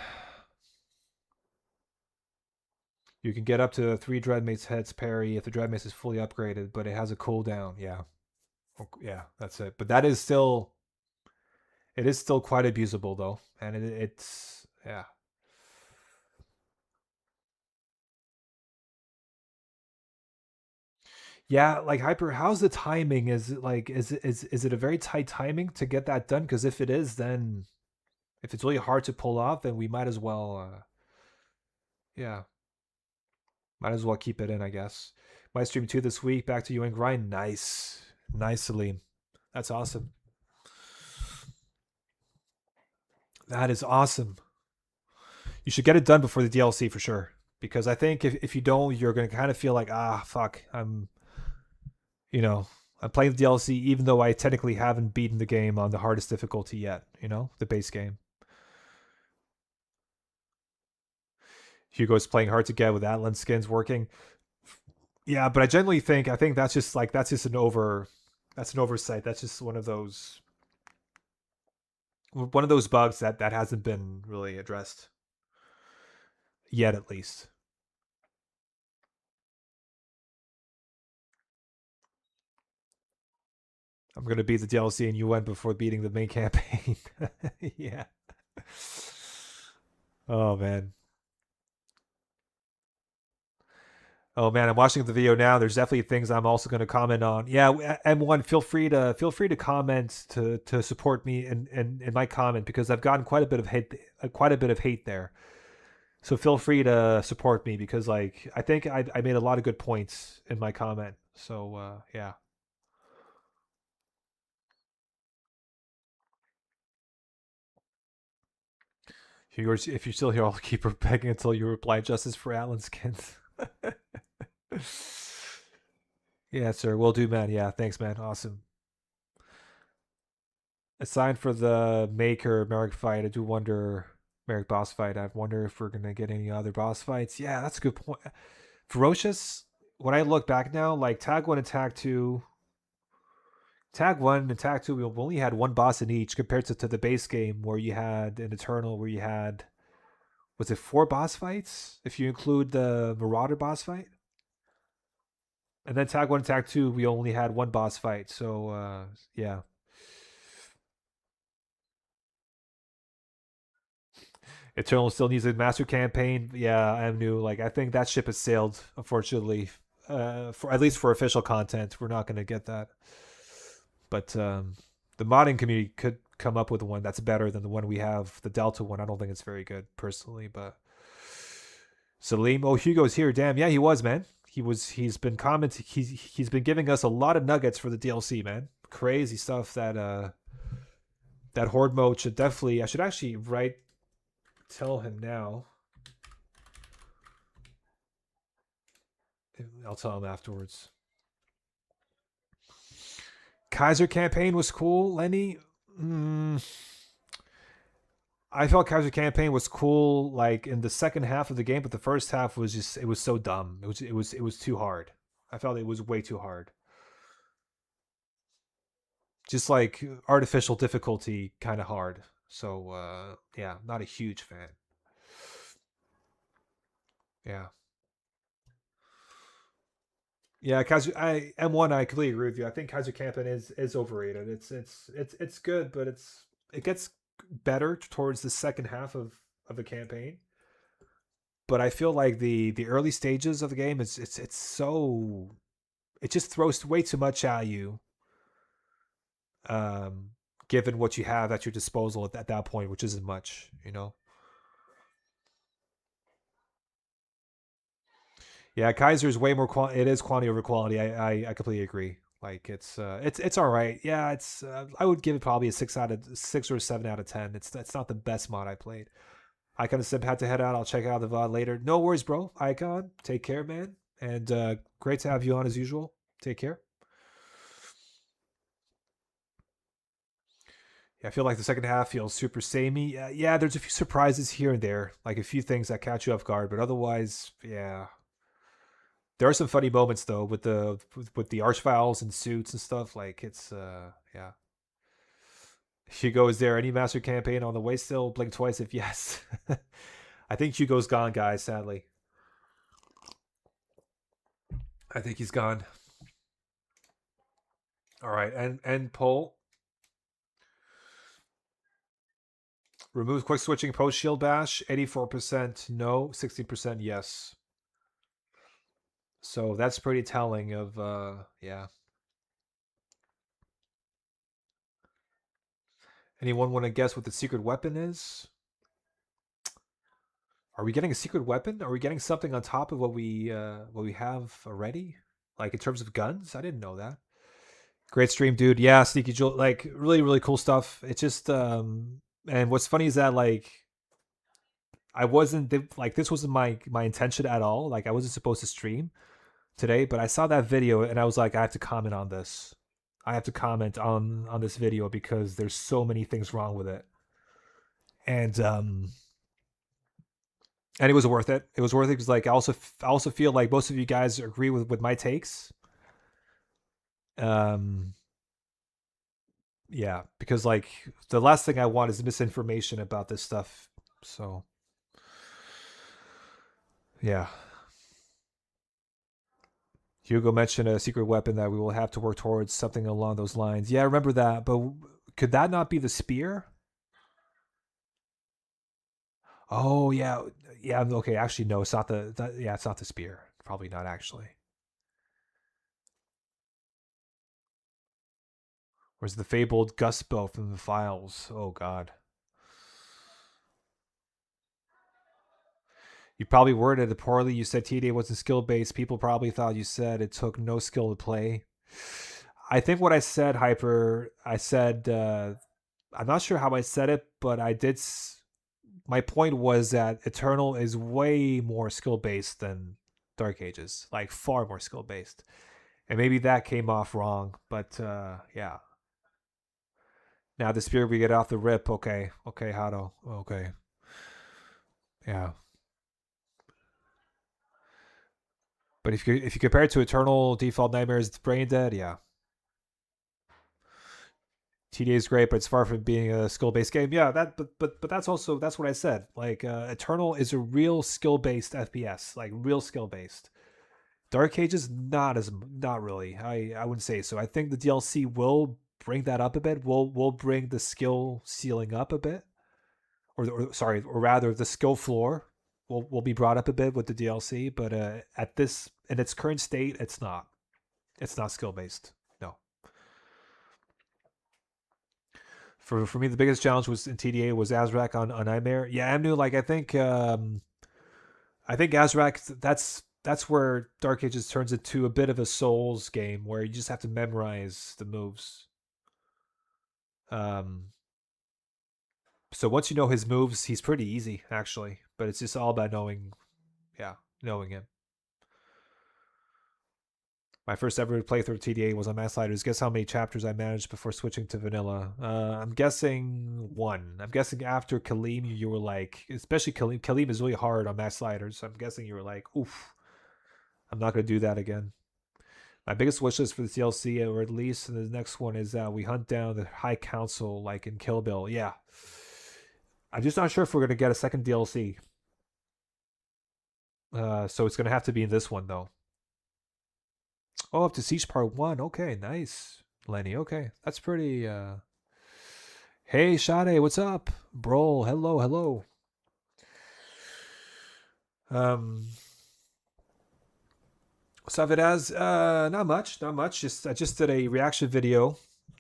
You can get up to 3 Dreadmates heads parry if the Dreadmace is fully upgraded, but it has a cooldown. Yeah. Yeah, that's it. But it is still quite abusable though. And it's yeah. Yeah, like Hyper, how's the timing? Is it like is it a very tight timing to get that done? Because if it is, then if it's really hard to pull off, then we might as well yeah, might as well keep it in, I guess. My stream 2 this week, back to you and grind. Nice. Nice, Salim. That's awesome. That is awesome. You should get it done before the DLC for sure. Because I think if you don't, you're gonna kind of feel like, fuck, you know, I'm playing the DLC even though I technically haven't beaten the game on the hardest difficulty yet, the base game. Hugo's playing hard to get with Atlan skins working. Yeah, but I generally think that's just an oversight. That's just one of those bugs that hasn't been really addressed yet, at least. I'm gonna beat the DLC and you went before beating the main campaign. Yeah. Oh man. Oh man, I'm watching the video now. There's definitely things I'm also going to comment on. Yeah, M1, feel free to comment to support me in my comment because I've gotten quite a bit of hate there. So feel free to support me because like I think I made a lot of good points in my comment. So yeah. If you're still here, I'll keep begging until you reply justice for Alan skins. Yeah, sir. Will do, man. Yeah, thanks, man. Awesome. Aside for the Maker Merrick fight, I do wonder Merrick boss fight. I wonder if we're gonna get any other boss fights. Yeah, that's a good point. Ferocious. When I look back now, like Tag 1 and Tag 1 and Tag 2, we only had one boss in each compared to the base game where you had an Eternal, where you had was it 4 boss fights if you include the Marauder boss fight? And then Tag 1 and Tag 2, we only had one boss fight. So yeah. Eternal still needs a master campaign. Yeah, I'm new. Like I think that ship has sailed, unfortunately. For at least for official content, we're not going to get that. But the modding community could come up with one that's better than the one we have. The Delta one, I don't think it's very good personally. But Salim, oh Hugo's here. Damn, yeah, he was, man. He's been commenting. He's been giving us a lot of nuggets for the DLC, man. Crazy stuff that horde mode should definitely. I should actually tell him now. I'll tell him afterwards. Kaiser campaign was cool, Lenny. I felt Kaiser campaign was cool like in the second half of the game, but the first half was just it was so dumb. It was too hard. I felt it was way too hard. Just like artificial difficulty kind of hard. So yeah, not a huge fan. Yeah. Yeah, Kaiser I M1 I completely agree with you. I think Kaiser Campaign is overrated. It's good, but it gets better towards the second half of the campaign. But I feel like the early stages of the game it's so it just throws way too much at you. Um given what you have at your disposal at that point, which isn't much. Yeah, Kaiser's way more it is quantity over quality. I completely agree. Like it's all right. Yeah, it's I would give it probably a 6 or a 7 out of 10. It's not the best mod I played. Icon and Simp had to head out. I'll check out the VOD later. No worries, bro. Icon, take care, man. And great to have you on as usual. Take care. Yeah, I feel like the second half feels super samey. Yeah, there's a few surprises here and there, like a few things that catch you off guard, but otherwise, yeah, there are some funny moments though with the archviles and suits and stuff. Like it's yeah. Hugo, is there any master campaign on the way still? Blink twice if yes. I think Hugo's gone, guys, sadly. I think he's gone. All right, and poll. Remove quick switching post shield bash. 84% no, 60% yes. So that's pretty telling of yeah. Anyone want to guess what the secret weapon is? Are we getting a secret weapon? Are we getting something on top of what we have already? Like in terms of guns? I didn't know that. Great stream, dude. Yeah, Sneaky Joel, like really cool stuff. It's just and what's funny is that like I wasn't like this wasn't my intention at all. Like I wasn't supposed to stream today, but I saw that video and I was like I have to comment on this. I have to comment on this video because there's so many things wrong with it. And and it was worth it. It was worth it because like I also feel like most of you guys agree with my takes. Um, yeah, because like the last thing I want is misinformation about this stuff. So yeah, Hugo mentioned a secret weapon that we will have to work towards something along those lines. Yeah, I remember that, but could that not be the spear? Oh yeah, yeah. Okay, actually, no, it's not yeah, it's not the spear. Probably not actually. Where's the fabled Gusbo from the files? Oh God. You probably worded it poorly. You said TDA wasn't skill based. People probably thought you said it took no skill to play. I think what I said, Hyper, I said, I'm not sure how I said it, but I did. My point was that Eternal is way more skill based than Dark Ages, like far more skill based. And maybe that came off wrong, but yeah. Now the spirit we get off the rip. Okay, okay, Hado. Okay, yeah. But if you compare it to Eternal, Default Nightmares, Brain Dead, yeah, TDA is great, but it's far from being a skill based game. Yeah, that but that's also that's what I said. Like Eternal is a real skill based FPS, like real skill based. Dark Ages not really. I wouldn't say so. I think the DLC will bring that up a bit. Will bring the skill ceiling up a bit, or sorry, or rather the skill floor will be brought up a bit with the DLC. But at this in its current state, it's not. It's not skill based. No. For me, the biggest challenge was in TDA was Azrak on Nightmare. Yeah, Amnu, like I think Azrak that's where Dark Ages turns into a bit of a Souls game where you just have to memorize the moves. Um, so once you know his moves, he's pretty easy actually, but it's just all about knowing, yeah, knowing him. My first ever playthrough of TDA was on Mass Sliders. Guess how many chapters I managed before switching to vanilla? I'm guessing one. I'm guessing after Kalim, you were like, especially Kalim. Kalim is really hard on Mass Sliders. So I'm guessing you were like, oof, I'm not going to do that again. My biggest wish list for the DLC, or at least in the next one, is that we hunt down the High Council like in Kill Bill. Yeah. I'm just not sure if we're going to get a second DLC. So it's going to have to be in this one, though. Oh, up to Siege Part 1. Okay, nice. Lenny, okay. That's pretty Hey Sade, what's up? Bro, hello. Um Savidaz, not much. I just did a reaction video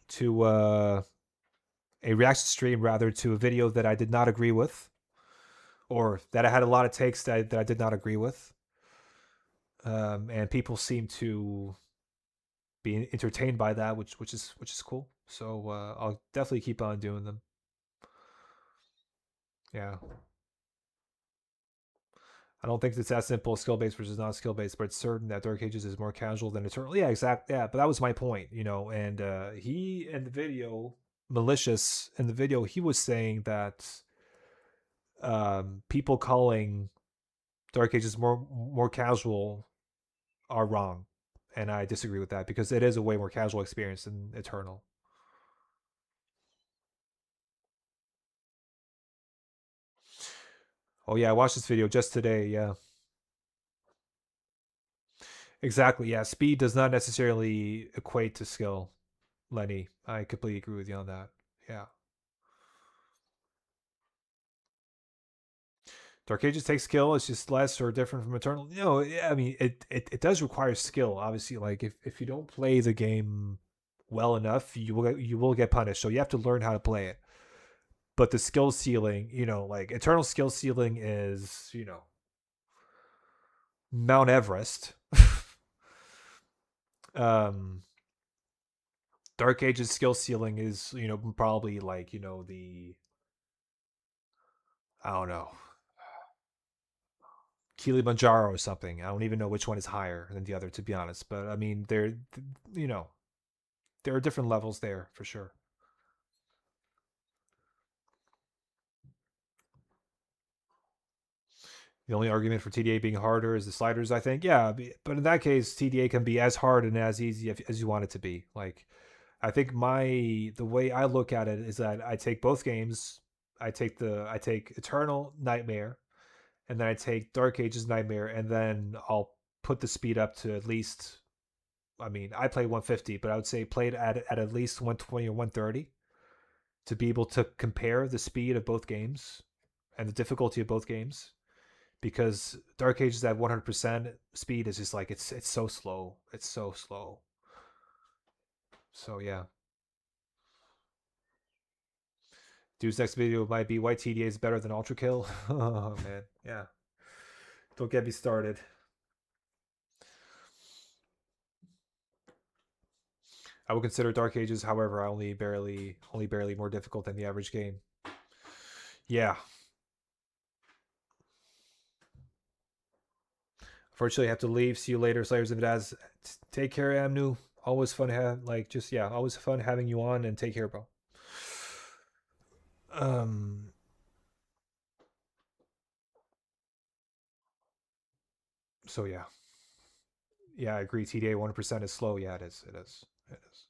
to a reaction stream rather to a video that I did not agree with. Or that I had a lot of takes that I did not agree with. And people seem to be entertained by that, which is cool. So I'll definitely keep on doing them. Yeah. I don't think it's that simple, skill based versus not skill based, but it's certain that Dark Ages is more casual than Eternal. Yeah, exactly. Yeah, but that was my point, you know. And he in the video, malicious in the video, he was saying that people calling Dark Ages more casual are wrong, and I disagree with that because it is a way more casual experience than Eternal. Oh yeah, I watched this video just today. Yeah, exactly. Yeah, speed does not necessarily equate to skill, Lenny. I completely agree with you on that. Yeah. Dark Ages takes skill. It's just less or different from Eternal. I mean, it does require skill. Obviously, like if you don't play the game well enough, you will get punished. So you have to learn how to play it. But the skill ceiling, like Eternal skill ceiling is, Mount Everest. um, Dark Ages skill ceiling is, probably like, the I don't know, Kilimanjaro or something. I don't even know which one is higher than the other, to be honest. But I mean, you know, there are different levels there for sure. The only argument for TDA being harder is the sliders, I think. Yeah, but in that case, TDA can be as hard and as easy as you want it to be. Like, I think the way I look at it is that I take both games. I take Eternal Nightmare, and then I take Dark Ages Nightmare, and then I'll put the speed up to at least. I mean, I play 150, but I would say play it at least 120 or 130 to be able to compare the speed of both games and the difficulty of both games. Because Dark Ages at 100% speed is just like it's so slow. It's so slow. So yeah. Dude's next video might be why TDA is better than Ultra Kill. Oh man, yeah. Don't get me started. I would consider Dark Ages, however, only barely more difficult than the average game. Yeah. Unfortunately, I have to leave. See you later, Slayers of Daz. Take care, Amnu. Always fun always fun having you on, and take care, bro. Um so yeah. Yeah, I agree. TDA 1% is slow. Yeah, it is. It is. It is.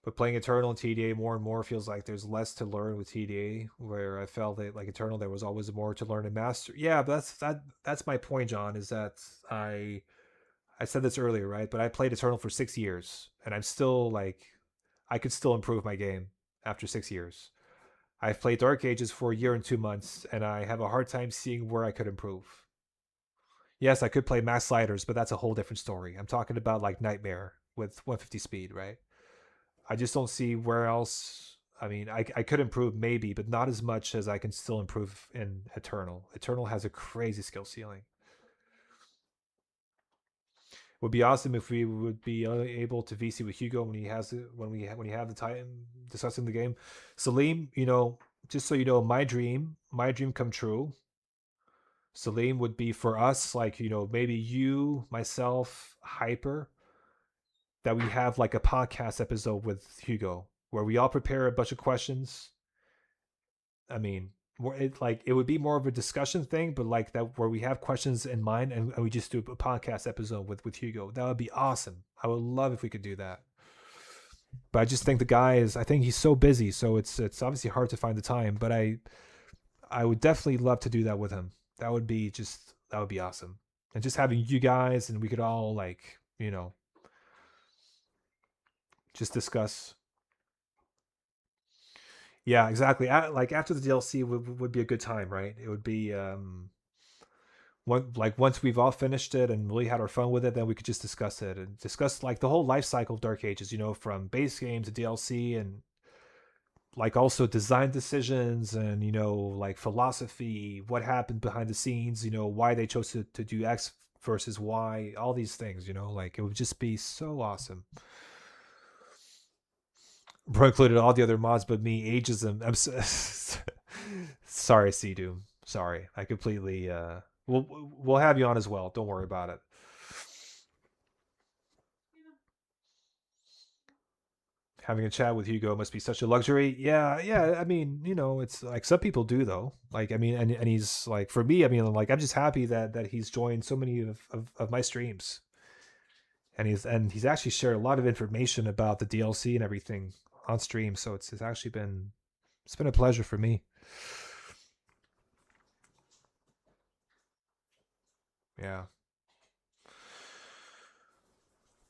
But playing Eternal and TDA more and more feels like there's less to learn with TDA. Where I felt that like Eternal, there was always more to learn and master. Yeah, but that's my point, John. Is that I said this earlier, right? But I played Eternal for 6 years, and I'm still like I could still improve my game after 6 years. I've played Dark Ages for a year and 2 months, and I have a hard time seeing where I could improve. Yes, I could play mass sliders, but that's a whole different story. I'm talking about like Nightmare with 150 speed, right? I just don't see where else. I mean, I could improve maybe, but not as much as I can still improve in Eternal. Eternal has a crazy skill ceiling. Would be awesome if we would be able to VC with Hugo when he has it when he have the time discussing the game. Salim, just so you know, my dream come true. Salim would be for us, like maybe you, myself, Hyper, that we have like a podcast episode with Hugo where we all prepare a bunch of questions. I mean, it would be more of a discussion thing, but like that where we have questions in mind and we just do a podcast episode with Hugo. That would be awesome. I would love if we could do that. But I just think I think he's so busy, so it's obviously hard to find the time. But I would definitely love to do that with him. That would be awesome. And just having you guys and we could all like just discuss. Yeah, exactly. Like after the DLC would be a good time, right? It would be once we've all finished it and really had our fun with it, then we could just discuss it and discuss like the whole life cycle of Dark Ages, from base game to DLC and like also design decisions and like philosophy, what happened behind the scenes, why they chose to do X versus Y, all these things, like it would just be so awesome. Bro included all the other mods but me, ageism. I'm sorry, C Doom. Sorry, I completely. We'll have you on as well. Don't worry about it. Having a chat with Hugo must be such a luxury. Yeah, yeah. I mean, it's like some people do though. Like, I mean, and he's like, for me, I mean, like, I'm just happy that he's joined so many of my streams, and he's actually shared a lot of information about the DLC and everything on stream. So it's actually been a pleasure for me. Yeah.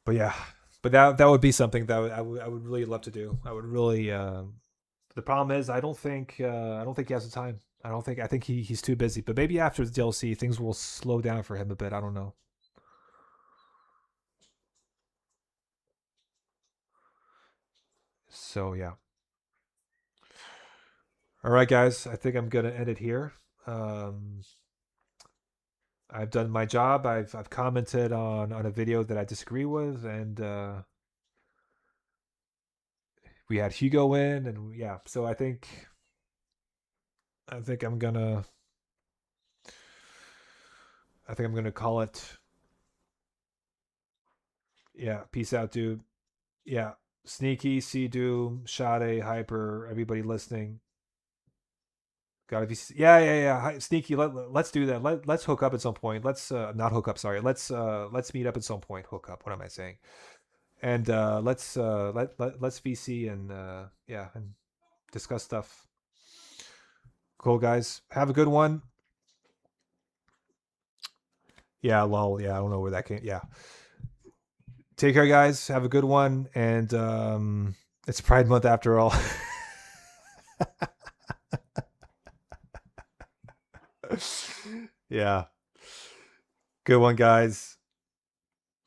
But yeah, but that would be something that I would really love to do. I would really. The problem is I don't think he has the time. I think he's too busy. But maybe after the DLC, things will slow down for him a bit. I don't know. So yeah. All right, guys. I think I'm gonna end it here. Um, I've done my job. I've commented on a video that I disagree with, and we had Hugo in, and yeah. So I think I'm gonna call it. Yeah. Peace out, dude. Yeah. Sneaky, Sea Doom, Sade, Hyper, everybody listening. Gotta be. Yeah. Sneaky. Let's do that. Let's hook up at some point. Let's not hook up. Sorry. Let's meet up at some point. Hook up. What am I saying? And let's VC and yeah, and discuss stuff. Cool, guys. Have a good one. Yeah, lol. Yeah, I don't know where that came. Yeah. Take care, guys. Have a good one. And it's Pride Month after all. Yeah. Good one, guys.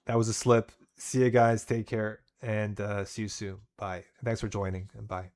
That was a slip. See you guys. Take care. And see you soon. Bye. Thanks for joining. And bye.